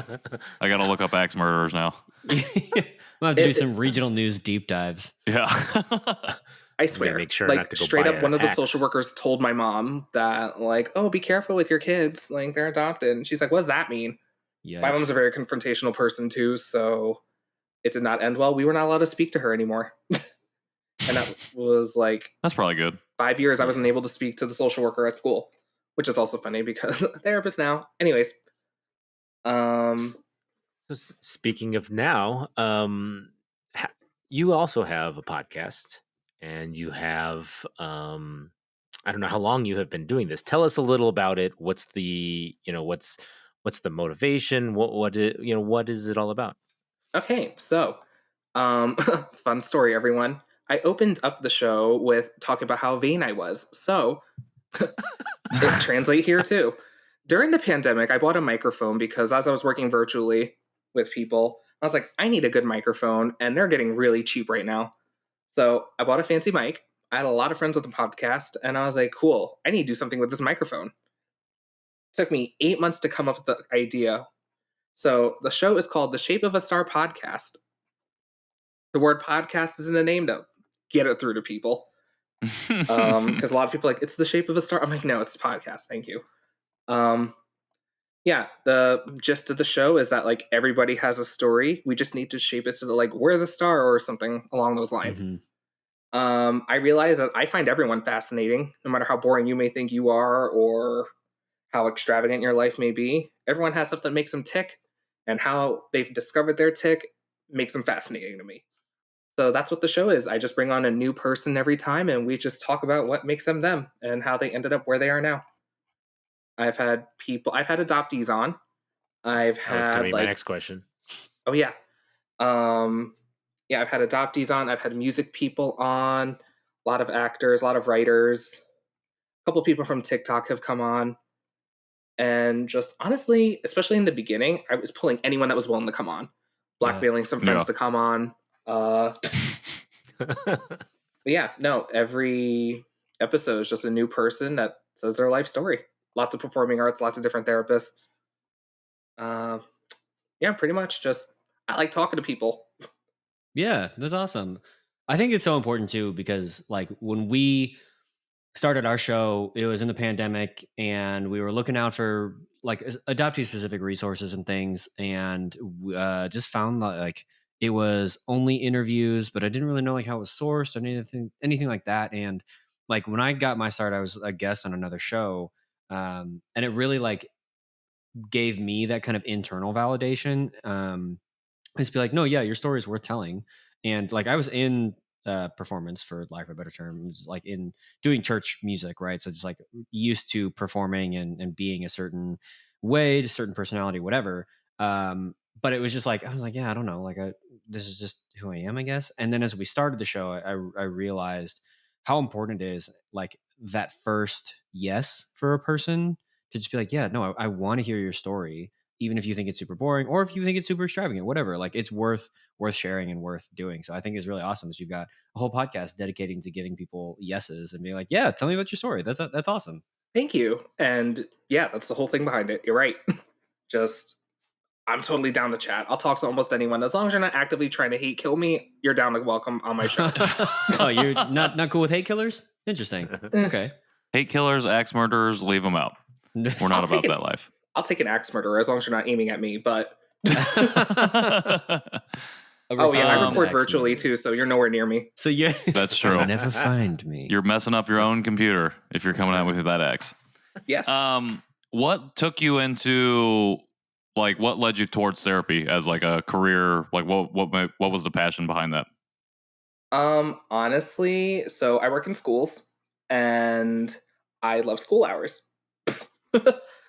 I got to look up axe murderers now. We'll have to do some regional news deep dives. Yeah. I swear, make sure like not to go straight buy up, one of the axe. social workers told my mom that, like, oh, be careful with your kids, like they're adopted. And she's like, what does that mean? Yikes. My mom's a very confrontational person too, so it did not end well. We were not allowed to speak to her anymore, and that was like that's probably good. 5 years I wasn't able to speak to the social worker at school, which is also funny because therapist now. Anyways, So speaking of now, you also have a podcast. And you have, I don't know how long you have been doing this. Tell us a little about it. What's the, what's the motivation? What is it all about? Okay, so, fun story, everyone. I opened up the show with talking about how vain I was. So, it translate here too. During the pandemic, I bought a microphone because as I was working virtually with people, I was like, I need a good microphone, and they're getting really cheap right now. So I bought a fancy mic. I had a lot of friends with the podcast, and I was like, cool, I need to do something with this microphone. It took me 8 months to come up with the idea. So the show is called The Shape of a Star Podcast. The word podcast is in the name to get it through to people. Because a lot of people are like, it's the shape of a star. I'm like, no, it's a podcast. Thank you. Yeah, the gist of the show is that like everybody has a story. We just need to shape it so that like we're the star or something along those lines. I realize that I find everyone fascinating, no matter how boring you may think you are or how extravagant your life may be. Everyone has stuff that makes them tick, and how they've discovered their tick makes them fascinating to me. So that's what the show is. I just bring on a new person every time, and we just talk about what makes them them and how they ended up where they are now. I've had adoptees on. That was going to be my next question. Oh yeah. Yeah, I've had adoptees on. I've had music people on. A lot of actors, a lot of writers. A couple people from TikTok have come on. And just honestly, especially in the beginning, I was pulling anyone that was willing to come on. Blackmailing some friends to come on. But yeah, no, every episode is just a new person that says their life story. Lots of performing arts, lots of different therapists. Yeah, pretty much just I like talking to people. Yeah, that's awesome. I think it's so important too because like when we started our show, it was in the pandemic and we were looking out for like adoptee specific resources and things and just found that like it was only interviews, but I didn't really know like how it was sourced or anything like that. And like when I got my start, I was a guest on another show. And it really like gave me that kind of internal validation. Just be like, no, yeah, your story is worth telling. And like I was in performance, for lack of a better term, it was like in doing church music, right? So just like used to performing and being a certain way, to certain personality, whatever. But it was just like I was like, yeah, I don't know, like this is just who I am, I guess. And then as we started the show, I realized how important it is, like that first yes for a person to just be like, yeah, no, I want to hear your story, even if you think it's super boring or if you think it's super extravagant, whatever. Like it's worth sharing and worth doing. So I think it's really awesome that you've got a whole podcast dedicating to giving people yeses and being like, yeah, tell me about your story. That's awesome. Thank you. And yeah, that's the whole thing behind it. You're right. Just I'm totally down to chat. I'll talk to almost anyone. As long as you're not actively trying to hate kill me, you're down to welcome on my show. Oh, you're not cool with hate killers? Interesting. Okay. Hate killers, axe murderers, leave them out. We're not about that life. I'll take an axe murderer as long as you're not aiming at me, but Oh yeah, I record virtually too, so you're nowhere near me. So yeah, that's true. You'll never find me. You're messing up your own computer if you're coming out with that axe. Yes. What took you into like what led you towards therapy as like a career? Like what was the passion behind that? Honestly, so I work in schools and I love school hours.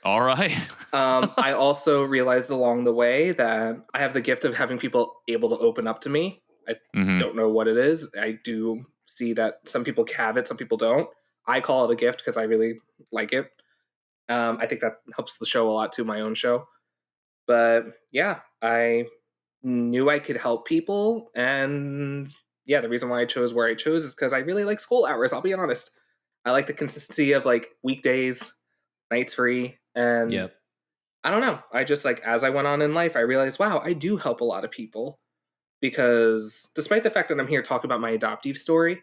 All right. I also realized along the way that I have the gift of having people able to open up to me. I don't know what it is. I do see that some people have it, some people don't. I call it a gift because I really like it. I think that helps the show a lot too, my own show. But yeah, I knew I could help people. And yeah, the reason why I chose where I chose is because I really like school hours. I'll be honest. I like the consistency of like weekdays, nights free. And Yep. I don't know. I just like, as I went on in life, I realized, wow, I do help a lot of people. Because despite the fact that I'm here talking about my adoptive story,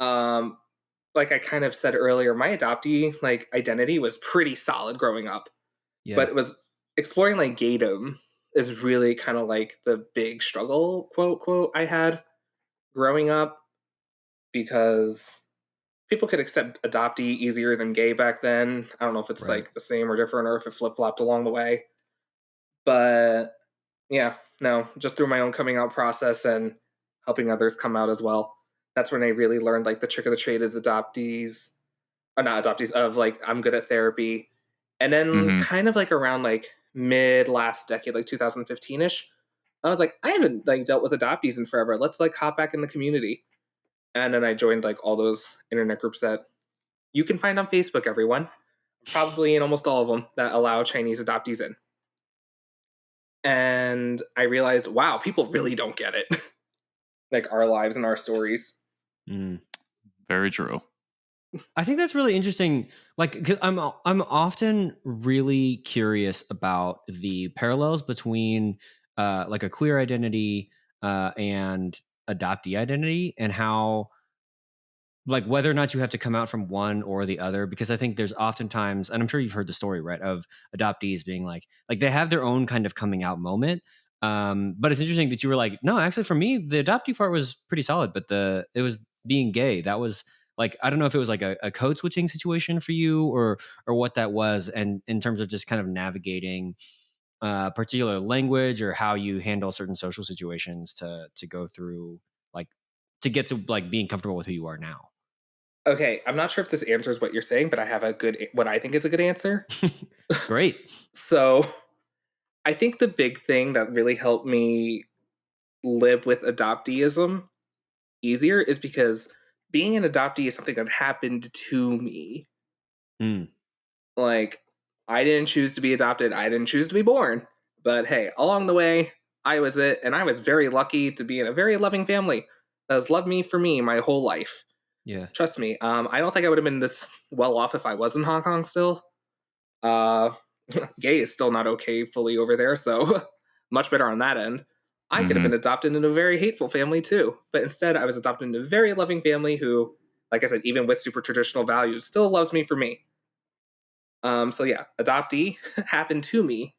like I kind of said earlier, my adoptee like identity was pretty solid growing up. Yeah. But it was exploring like gaydom is really kind of like the big struggle, quote, I had growing up, because people could accept adoptee easier than gay back then. I don't know if it's like the same or different or if it flip-flopped along the way. But yeah, no, just through my own coming out process and helping others come out as well. That's when I really learned like the trick of the trade of adoptees, or not adoptees, of like I'm good at therapy. And then kind of like around like mid last decade, like 2015-ish, I was like, I haven't like dealt with adoptees in forever. Let's like hop back in the community. And then I joined like all those internet groups that you can find on Facebook, everyone. Probably in almost all of them that allow Chinese adoptees in. And I realized, wow, people really don't get it. Like our lives and our stories. Very true. I think that's really interesting. Like, 'cause I'm often really curious about the parallels between like a queer identity and adoptee identity, and how like whether or not you have to come out from one or the other, because I think there's oftentimes, and I'm sure you've heard the story, right, of adoptees being like they have their own kind of coming out moment. But it's interesting that you were like, no, actually for me, the adoptee part was pretty solid, but it was being gay. That was like, I don't know if it was like a code switching situation for you or what that was. And in terms of just kind of navigating particular language or how you handle certain social situations to go through, like to get to like being comfortable with who you are now. Okay, I'm not sure if this answers what you're saying, but I have what I think is a good answer. Great. So I think the big thing that really helped me live with adopteeism easier is because being an adoptee is something that happened to me. Like, I didn't choose to be adopted. I didn't choose to be born. But hey, along the way, I was it. And I was very lucky to be in a very loving family. that has loved me for me my whole life. Yeah. Trust me. I don't think I would have been this well off if I was in Hong Kong still. Gay is still not okay fully over there, so much better on that end. I could have been adopted into a very hateful family too, but instead I was adopted into a very loving family who, like I said, even with super traditional values, still loves me for me. So yeah, adoptee happened to me.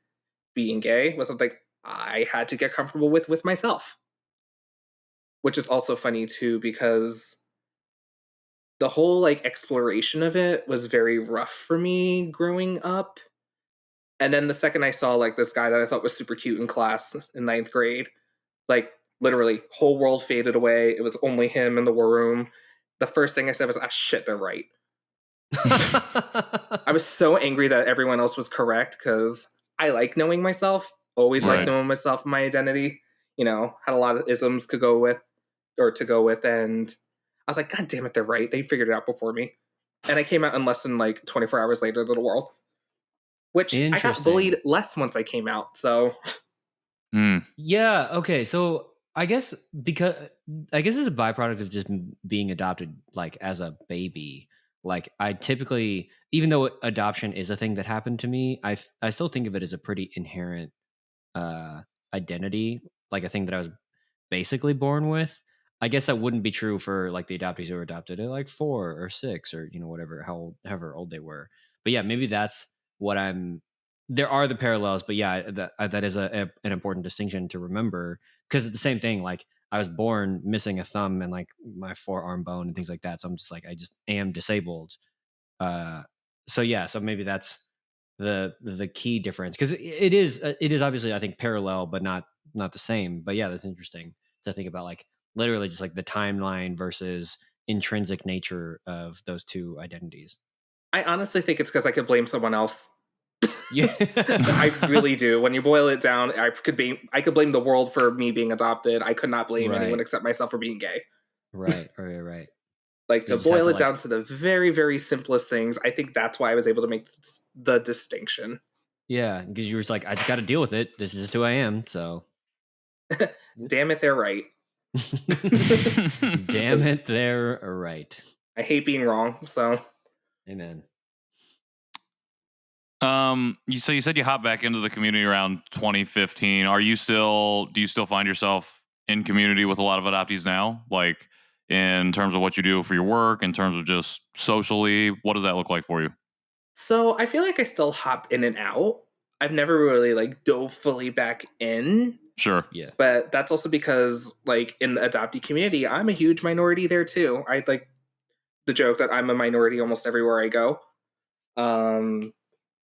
Being gay was something I had to get comfortable with myself, which is also funny too because the whole like exploration of it was very rough for me growing up. And then the second I saw like this guy that I thought was super cute in class in ninth grade, like literally whole world faded away. It was only him in the war room. The first thing I said was, ah, shit, they're right. I was so angry that everyone else was correct because I like knowing myself, always Right. like knowing myself and my identity. You know, had a lot of isms to go with. And I was like, God damn it, they're right. They figured it out before me. And I came out in less than like 24 hours later to the world. Which I got Interesting. bullied less once I came out. So Yeah. Okay. So I guess as a byproduct of just being adopted, like as a baby, like I typically, even though adoption is a thing that happened to me, I still think of it as a pretty inherent identity, like a thing that I was basically born with. I guess that wouldn't be true for like the adoptees who were adopted at like 4 or 6 or whatever however old they were. But yeah, maybe that's what I'm. There are the parallels, but yeah, that is an important distinction to remember because it's the same thing. Like I was born missing a thumb and like my forearm bone and things like that, so I'm just like I just am disabled. So yeah, so maybe that's the key difference because it is obviously I think parallel but not the same. But yeah, that's interesting to think about, like literally just like the timeline versus intrinsic nature of those two identities. I honestly think it's because I could blame someone else. Yeah. I really do. When you boil it down, I could blame the world for me being adopted. I could not blame Right. anyone except myself for being gay. Right. Like to You just have boil to, it down to the very, very simplest things, I think that's why I was able to make the distinction. Yeah, because you were just like, I just got to deal with it. This is just who I am. So, Damn it, they're right. damn it, they're right. I hate being wrong. So, Amen. So you said you hopped back into the community around 2015. Do you still find yourself in community with a lot of adoptees now? Like in terms of what you do for your work, in terms of just socially, what does that look like for you? so I feel like I still hop in and out. I've never really like dove fully back in. Sure. Yeah. But that's also because, like, in the adoptee community, I'm a huge minority there too. I like the joke that I'm a minority almost everywhere I go.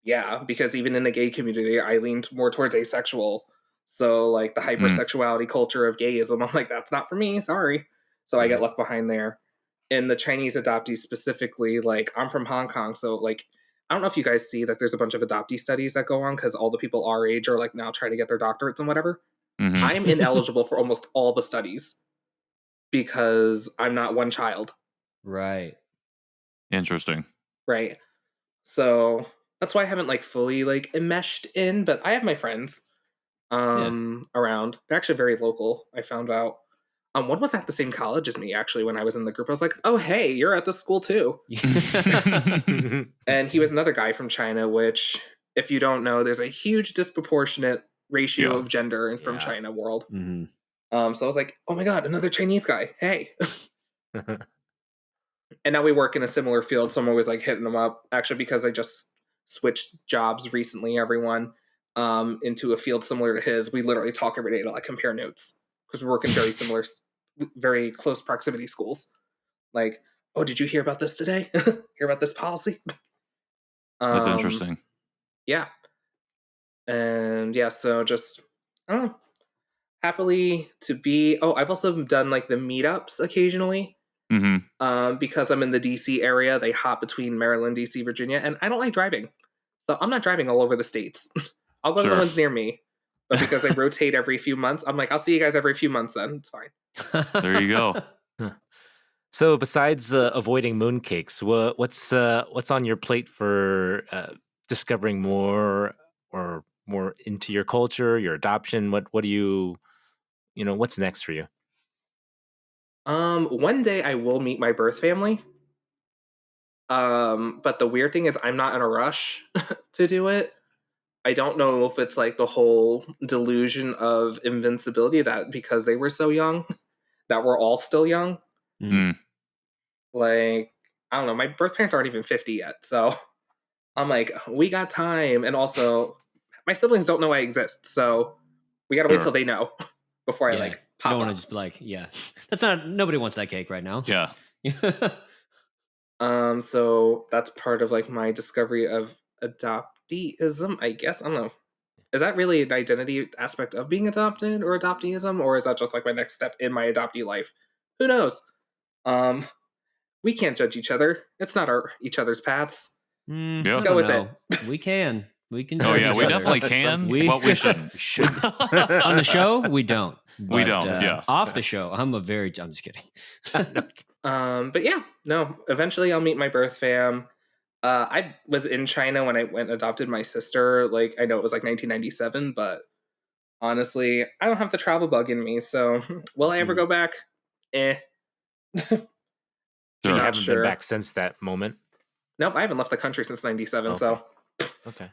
Yeah, because even in the gay community, I leaned more towards asexual. So, like, the hypersexuality culture of gayism, I'm like, that's not for me. Sorry. So I get left behind there. In the Chinese adoptees specifically, like, I'm from Hong Kong, so like, I don't know if you guys see that there's a bunch of adoptee studies that go on because all the people our age are like now trying to get their doctorates and whatever. Mhm. I'm ineligible for almost all the studies because I'm not one child, Right. Interesting. right? So that's why I haven't like fully like enmeshed in, but I have my friends around. They're actually very local. I found out. One was at the same college as me actually when I was in the group. I was like, "Oh, hey, you're at the school too." And he was another guy from China, which if you don't know, there's a huge disproportionate ratio of gender in from China world. Mm-hmm. So I was like, oh my God, another Chinese guy. Hey. And now we work in a similar field. So I'm always like hitting them up. Actually, because I just switched jobs recently, everyone, into a field similar to his. We literally talk every day to like compare notes because we work in very similar, very close proximity schools. Like, oh, did you hear about this today? Hear about this policy? That's interesting. Yeah. And yeah, so just, I don't know. Happily to be. Oh, I've also done like the meetups occasionally. Because I'm in the DC area, they hop between Maryland, DC, Virginia, and I don't like driving. So I'm not driving all over the states. I'll go to the ones near me. But because they rotate every few months, I'm like, I'll see you guys every few months then. It's fine. There you go. So besides avoiding mooncakes, what's on your plate for discovering more or more into your culture, your adoption? What do you, what's next for you? One day I will meet my birth family. But the weird thing is I'm not in a rush to do it. I don't know if it's like the whole delusion of invincibility that because they were so young, that we're all still young. Mm. Like, I don't know, my birth parents aren't even 50 yet. So I'm like, we got time. And also, my siblings don't know I exist. So we got to wait till they know before I like You pop don't want up. to just be like, yeah, that's not, nobody wants that cake right now. Yeah. So that's part of like my discovery of adopteeism, I guess. I don't know. Is that really an identity aspect of being adopted or adopteeism, or is that just like my next step in my adoptee life? Who knows? We can't judge each other. It's not each other's paths. I Yeah. don't Go with know. We can. We can. Oh judge yeah, each we other. definitely can, We- but we shouldn't. On the show, we don't. We But, don't, yeah. Off the show, I'm just kidding. But yeah, no. Eventually, I'll meet my birth fam. I was in China when I went and adopted my sister. Like, I know it was like 1997, but honestly, I don't have the travel bug in me. So, will I ever go back? Eh. So you Not haven't sure. been back since that moment? Nope, I haven't left the country since 97. Okay. So Okay.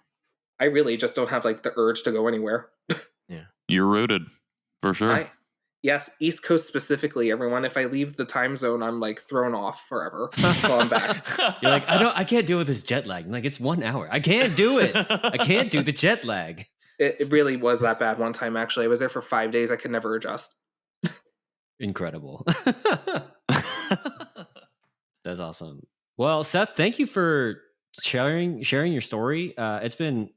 I really just don't have like the urge to go anywhere. You're rooted for sure. Yes, East Coast specifically, everyone. If I leave the time zone, I'm like thrown off forever. So I'm back. You're like, I can't deal with this jet lag. I'm like, it's 1 hour. I can't do it. I can't do the jet lag. It really was that bad one time, actually. I was there for 5 days. I could never adjust. Incredible. That's awesome. Well, Seth, thank you for sharing your story. It's been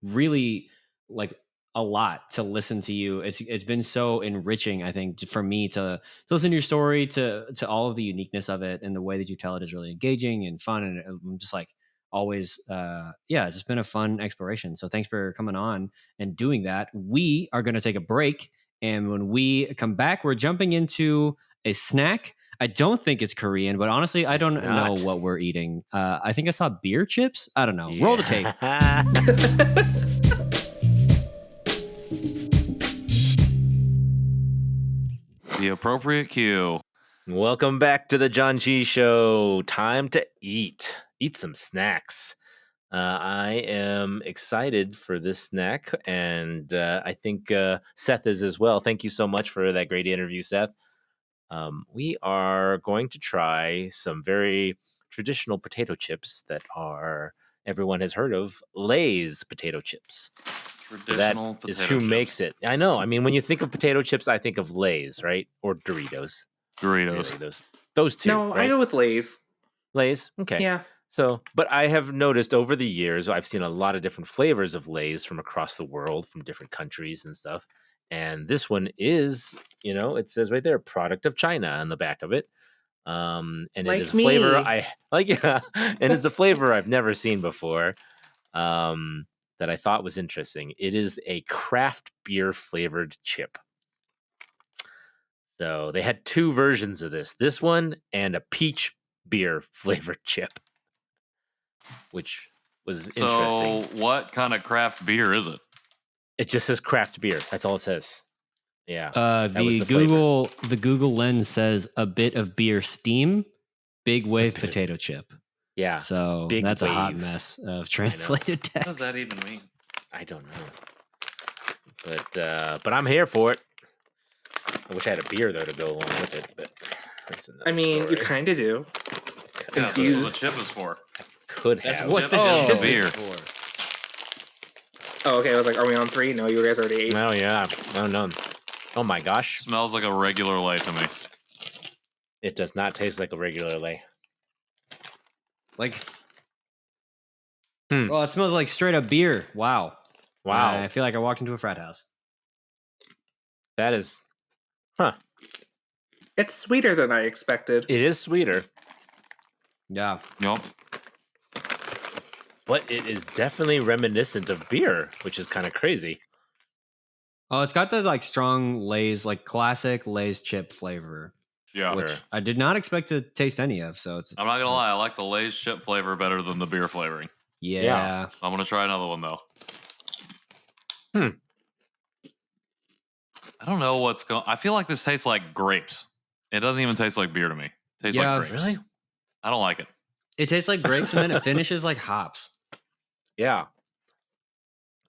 really like a lot to listen to you. It's been so enriching, I think, for me to listen to your story, to all of the uniqueness of it, and the way that you tell it is really engaging and fun. And I'm just like always, it's just been a fun exploration. So thanks for coming on and doing that. We are going to take a break, and when we come back, we're jumping into a snack. I don't think it's Korean, but honestly, I don't know what we're eating. I think I saw beer chips. I don't know. Roll the tape. The appropriate cue. Welcome back to the Janchi Show. Time to eat. Eat some snacks. I am excited for this snack, and I think Seth is as well. Thank you so much for that great interview, Seth. We are going to try some very traditional potato chips that everyone has heard of, Lay's potato chips. Traditional That is potato who chips. makes it. I know. I mean, when you think of potato chips, I think of Lay's, right? Or Doritos. Doritos. Those two. No, right? I go with Lay's. Lay's. Okay. Yeah. So, but I have noticed over the years, I've seen a lot of different flavors of Lay's from across the world, from different countries and stuff. And this one is, it says right there, product of China on the back of it. And Like it is a flavor me. I like. Yeah, and it's a flavor I've never seen before. That I thought was interesting. It is a craft beer flavored chip. So they had two versions of this one and a peach beer flavored chip, which was interesting. So, what kind of craft beer is it? It just says craft beer. That's all it says. Yeah. That was The flavor. Google Lens says a bit of beer steam, big wave potato chip. Yeah. So big that's a hot wave. mess of translated text. What does that even mean? I don't know. But I'm here for it. I wish I had a beer though to go along with it, but that's another I mean, story. you kind of do. Yeah, that's what the Infused. chip is for. Could That's have. what the Oh. chip Beer. is for. Oh, okay. I was like, are we on 3? No, you guys already ate. Oh yeah. Oh no. Oh my gosh. Smells like a regular Lay to me. It does not taste like a regular Lay. Like, Hmm. well, it smells like straight up beer. Wow. Wow. I feel like I walked into a frat house. That is It's sweeter than I expected. it is sweeter, Yeah. Yup. but it is definitely reminiscent of beer, which is kind of crazy. Oh, it's got that like strong Lay's, like classic Lay's chip flavor, Yeah. which I did not expect to taste any of. So it's I'm not gonna lie, I like the Lay's chip flavor better than the beer flavoring. yeah. I'm gonna try another one though. I don't know what's going. I feel like this tastes like grapes. It doesn't even taste like beer to me. It tastes Yeah, like grapes. Really? I don't like it. It tastes like grapes and then it finishes like hops. Yeah.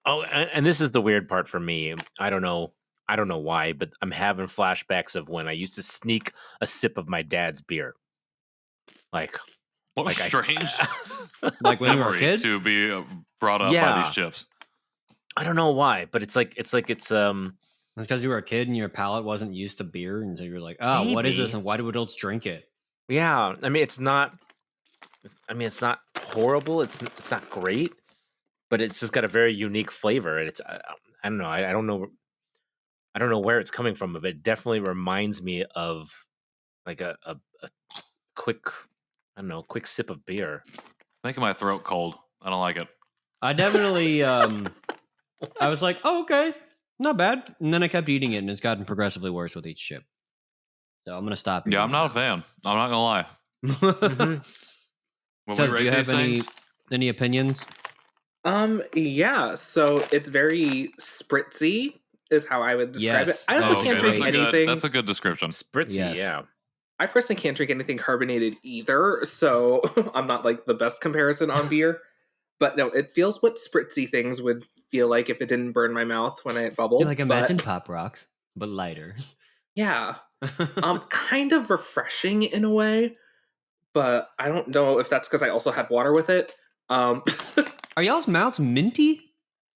Oh, and this is the weird part for me. I don't know why, but I'm having flashbacks of when I used to sneak a sip of my dad's beer. Like What a strange Like when you were a memory kid? to be brought up by Yeah. these chips. I don't know why, but it's It's because you were a kid and your palate wasn't used to beer, and so you're like, "Oh, what is this? Maybe. And why do adults drink it?" yeah. I mean, it's not horrible. It's not great, but it's just got a very unique flavor, and it's I don't know. I don't know where it's coming from, but it definitely reminds me of like a quick quick sip of beer. Making my throat cold. I don't like it. I definitely, I was like, "Oh, okay, not bad," and then I kept eating it, and it's gotten progressively worse with each chip. So I'm gonna stop. Yeah, I'm not a fan. I'm not gonna lie. fan. When So, we do rate you have these things, any opinions? Yeah, so it's very spritzy is how I would describe Yes. it. I also Oh, can't okay, drink that's anything. That's a good description. Spritzy, Yes. yeah. I personally can't drink anything carbonated either, so I'm not like the best comparison on beer. But no, it feels what spritzy things would feel like if it didn't burn my mouth when it bubbled. Like imagine but, Pop Rocks, but lighter. yeah, kind of refreshing in a way, but I don't know if that's because I also had water with it. Are y'all's mouths minty?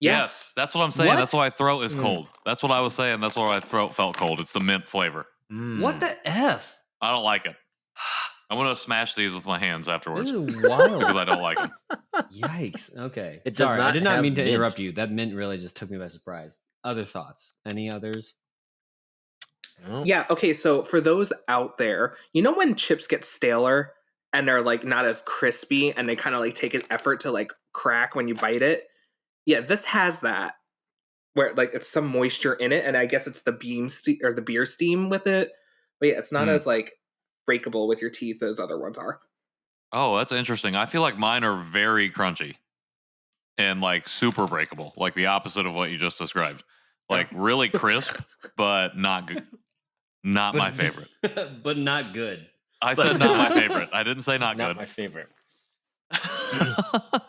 Yes, that's what I'm saying. What? That's why my throat is cold. That's what I was saying. That's why my throat felt cold. It's the mint flavor. What the f? I don't like it. I'm gonna smash these with my hands afterwards This is wild. because I don't like them. Yikes. Okay. It does Sorry, I not did not have mean to mint. interrupt you. That mint really just took me by surprise. Other thoughts? Any others? Oh. Yeah, okay, so for those out there, you know when chips get staler and they're like not as crispy and they kind of like take an effort to like crack when you bite it? Yeah, this has that where like it's some moisture in it, and I guess it's the the beer steam with it. But yeah, it's not as like breakable with your teeth as other ones are. Oh, that's interesting. I feel like mine are very crunchy and like super breakable, like the opposite of what you just described. Like really crisp, but not good. Not my favorite. But not good. I said not my favorite. I didn't say not Not good. my favorite.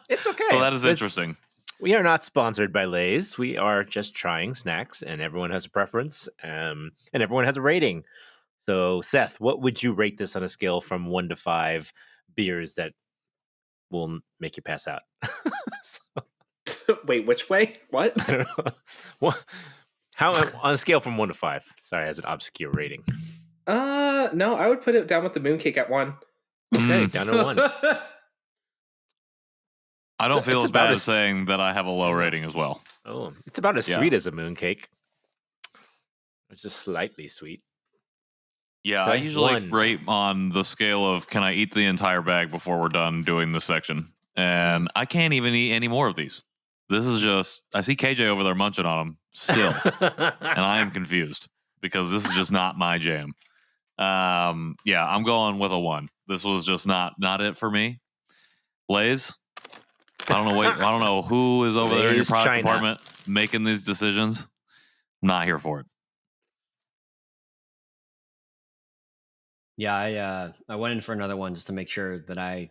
It's okay. So that is interesting. We are not sponsored by Lay's. We are just trying snacks, and everyone has a preference, and everyone has a rating. So, Seth, what would you rate this on a scale from 1 to 5 beers that will make you pass out? Wait, which way? What? I don't know. What? How on a scale from 1 to 5? Sorry, as an obscure rating. No, I would put it down with the mooncake at 1. Okay, down to 1. I don't feel it's as bad about as as- saying that I have a low rating as well. Oh, it's about as Yeah. sweet as a mooncake. It's just slightly sweet. Yeah, I Okay, usually 1. rate on the scale of can I eat the entire bag before we're done doing this section? And I can't even eat any more of these. This is just, I see KJ over there munching on them still, and I am confused because this is just not my jam. Yeah, I'm going with a 1. This was just not it for me. Lay's, I don't know who is over there in your Lay's product China. department making these decisions. I'm not here for it. Yeah, I went in for another one just to make sure that I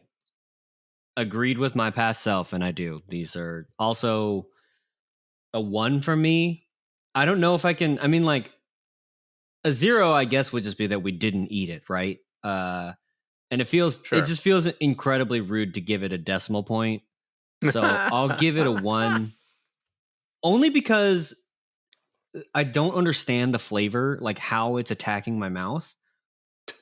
agreed with my past self, and I do. These are also a 1 for me. I don't know if I can. I mean, like a 0, I guess, would just be that we didn't eat it, right? And it Sure. just feels incredibly rude to give it a decimal point. So I'll give it a 1, only because I don't understand the flavor, like how it's attacking my mouth,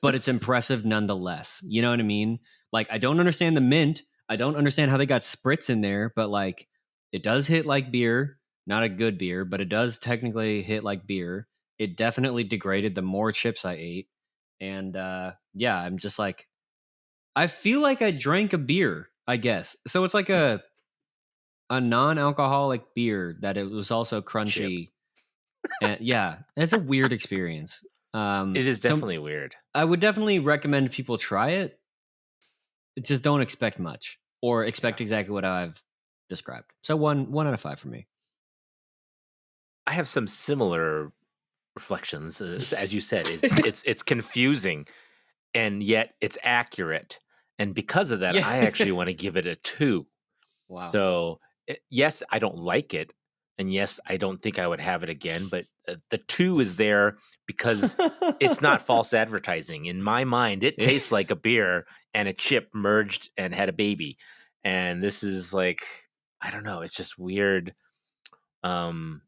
but it's impressive nonetheless. You know what I mean? Like, I don't understand the mint. I don't understand how they got spritz in there, but like, it does hit like beer. Not a good beer, but it does technically hit like beer. It definitely degraded the more chips I ate. And yeah, I'm just like, I feel like I drank a beer, I guess. So it's like a non-alcoholic beer that it was also crunchy. And yeah, it's a weird experience. It is so definitely weird. I would definitely recommend people try it. Just don't expect much, or expect exactly what I've described. So one out of 5 for me. I have some similar reflections. As you said, it's confusing, and yet it's accurate. And because of that, Yeah. I actually want to give it a 2. Wow. So yes, I don't like it, and yes, I don't think I would have it again. But the 2 is there because it's not false advertising. In my mind, it tastes like a beer and a chip merged and had a baby. And this is like, I don't know. It's just weird. I'm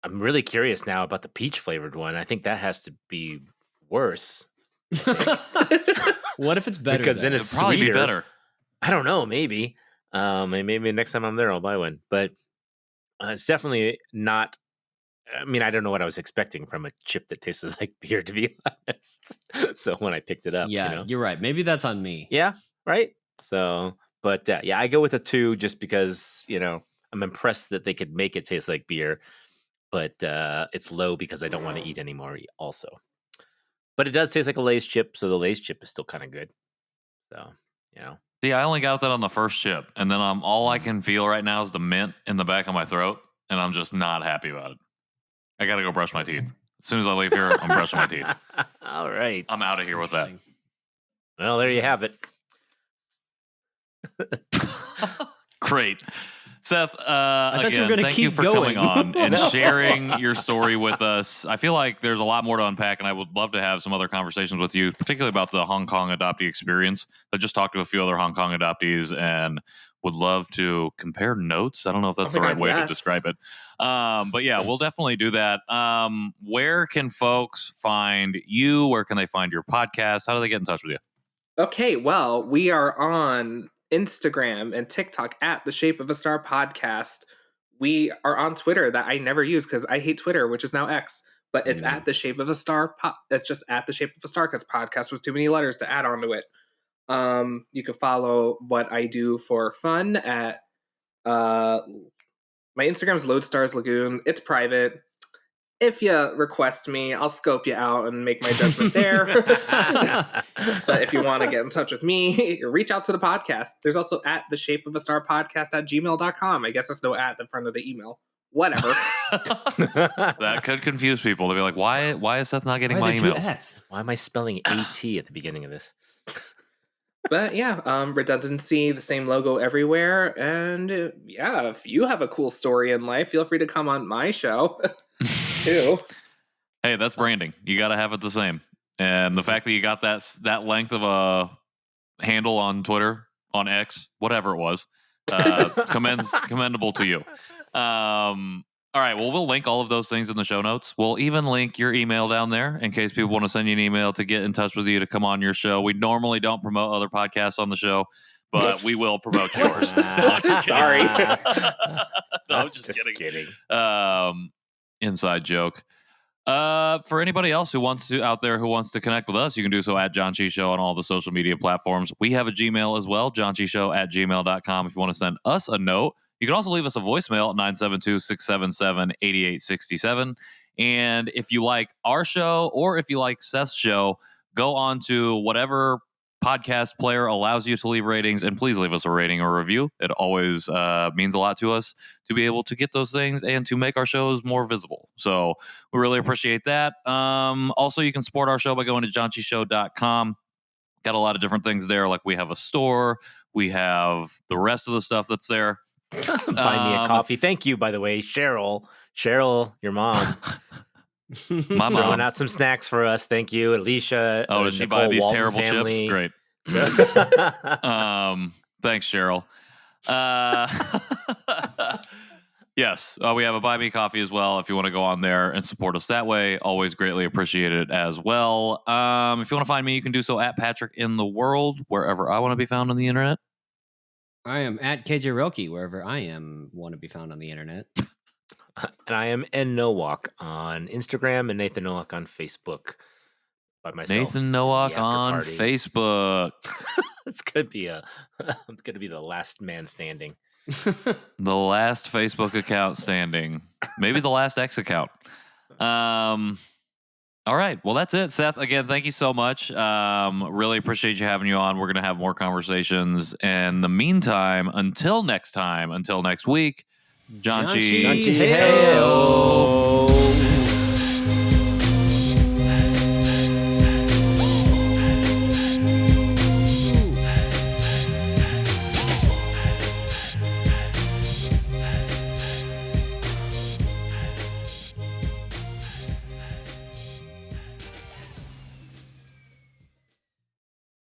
really curious now about the peach flavored one. I think that has to be worse. What if it's better? Because then It'd it's probably be sweeter. better. I don't know. Maybe. And maybe next time I'm there, I'll buy one. But it's definitely not. I mean, I don't know what I was expecting from a chip that tasted like beer, to be honest. So when I picked it up, Yeah, you're right. Maybe that's on me. Yeah, right. So, but yeah, I go with a 2 just because I'm impressed that they could make it taste like beer, but it's low because I don't want to eat anymore. Also, but it does taste like a Lay's chip, so the Lay's chip is still kind of good. So, See, I only got that on the first chip, and then all I can feel right now is the mint in the back of my throat, and I'm just not happy about it. I gotta go brush my teeth. As soon as I leave here, I'm brushing my teeth. All right. I'm out of here with that. Well, there you have it. Great. Seth, thought you were again, gonna thank you keep for going. coming on and sharing your story with us. I feel like there's a lot more to unpack, and I would love to have some other conversations with you, particularly about the Hong Kong adoptee experience. I just talked to a few other Hong Kong adoptees and would love to compare notes. I don't know if that's the right way to describe it. But yeah, we'll definitely do that. Where can folks find you? Where can they find your podcast? How do they get in touch with you? Okay, well, we are on Instagram and TikTok at The Shape of a Star Podcast. We are on Twitter that I never use because I hate Twitter, which is now X. But it's at The Shape of a Star. It's just at The Shape of a Star because podcast was too many letters to add onto it. You can follow what I do for fun at my Instagram's Lodestars Lagoon. It's private. If you request me, I'll scope you out and make my judgment there. But if you want to get in touch with me, reach out to the podcast. There's also at The Shape of a Star Podcast at gmail.com. I guess there's no at in front of the email. Whatever. That could confuse people. They'll be like, why is Seth not getting my emails? Why am I spelling AT at the beginning of this? But yeah, redundancy, the same logo everywhere. And yeah, if you have a cool story in life, feel free to come on my show too. Hey, that's branding. You got to have it the same. And the fact that you got that length of a handle on Twitter, on X, whatever it was, commendable to you. All right, well, we'll link all of those things in the show notes. We'll even link your email down there in case people want to send you an email to get in touch with you to come on your show. We normally don't promote other podcasts on the show, but we will promote yours. Sorry. No, I'm just kidding. Inside joke. For anybody else who wants to connect with us, you can do so at Janchi Show on all the social media platforms. We have a Gmail as well, janchishow@gmail.com. If you want to send us a note, you can also leave us a voicemail at 972-677-8867. And if you like our show or if you like Seth's show, go on to whatever podcast player allows you to leave ratings, and please leave us a rating or review. It always means a lot to us to be able to get those things and to make our shows more visible. So we really appreciate that. Also, you can support our show by going to janchishow.com. Got a lot of different things there. Like we have a store. We have the rest of the stuff that's there. Buy me a coffee. Thank you, by the way, Cheryl, your mom. My mom throwing out some snacks for us. Thank you, Alicia. Oh, did she buy these terrible chips? Great. Thanks, Cheryl. Yes, we have a Buy Me Coffee as well. If you want to go on there and support us that way, always greatly appreciated as well. If you want to find me, you can do so at Patrick in the World, wherever I want to be found on the internet. I am at KJ Roki, wherever I want to be found on the internet. And I am N Nowak on Instagram and Nathan Nowak on Facebook. By myself. Nathan Nowak on Facebook. It's gonna be the last man standing. The last Facebook account standing. Maybe the last X account. All right. Well, that's it, Seth. Again, thank you so much. Really appreciate you having you on. We're gonna have more conversations. In the meantime, until next week. Janchi. Hey-o.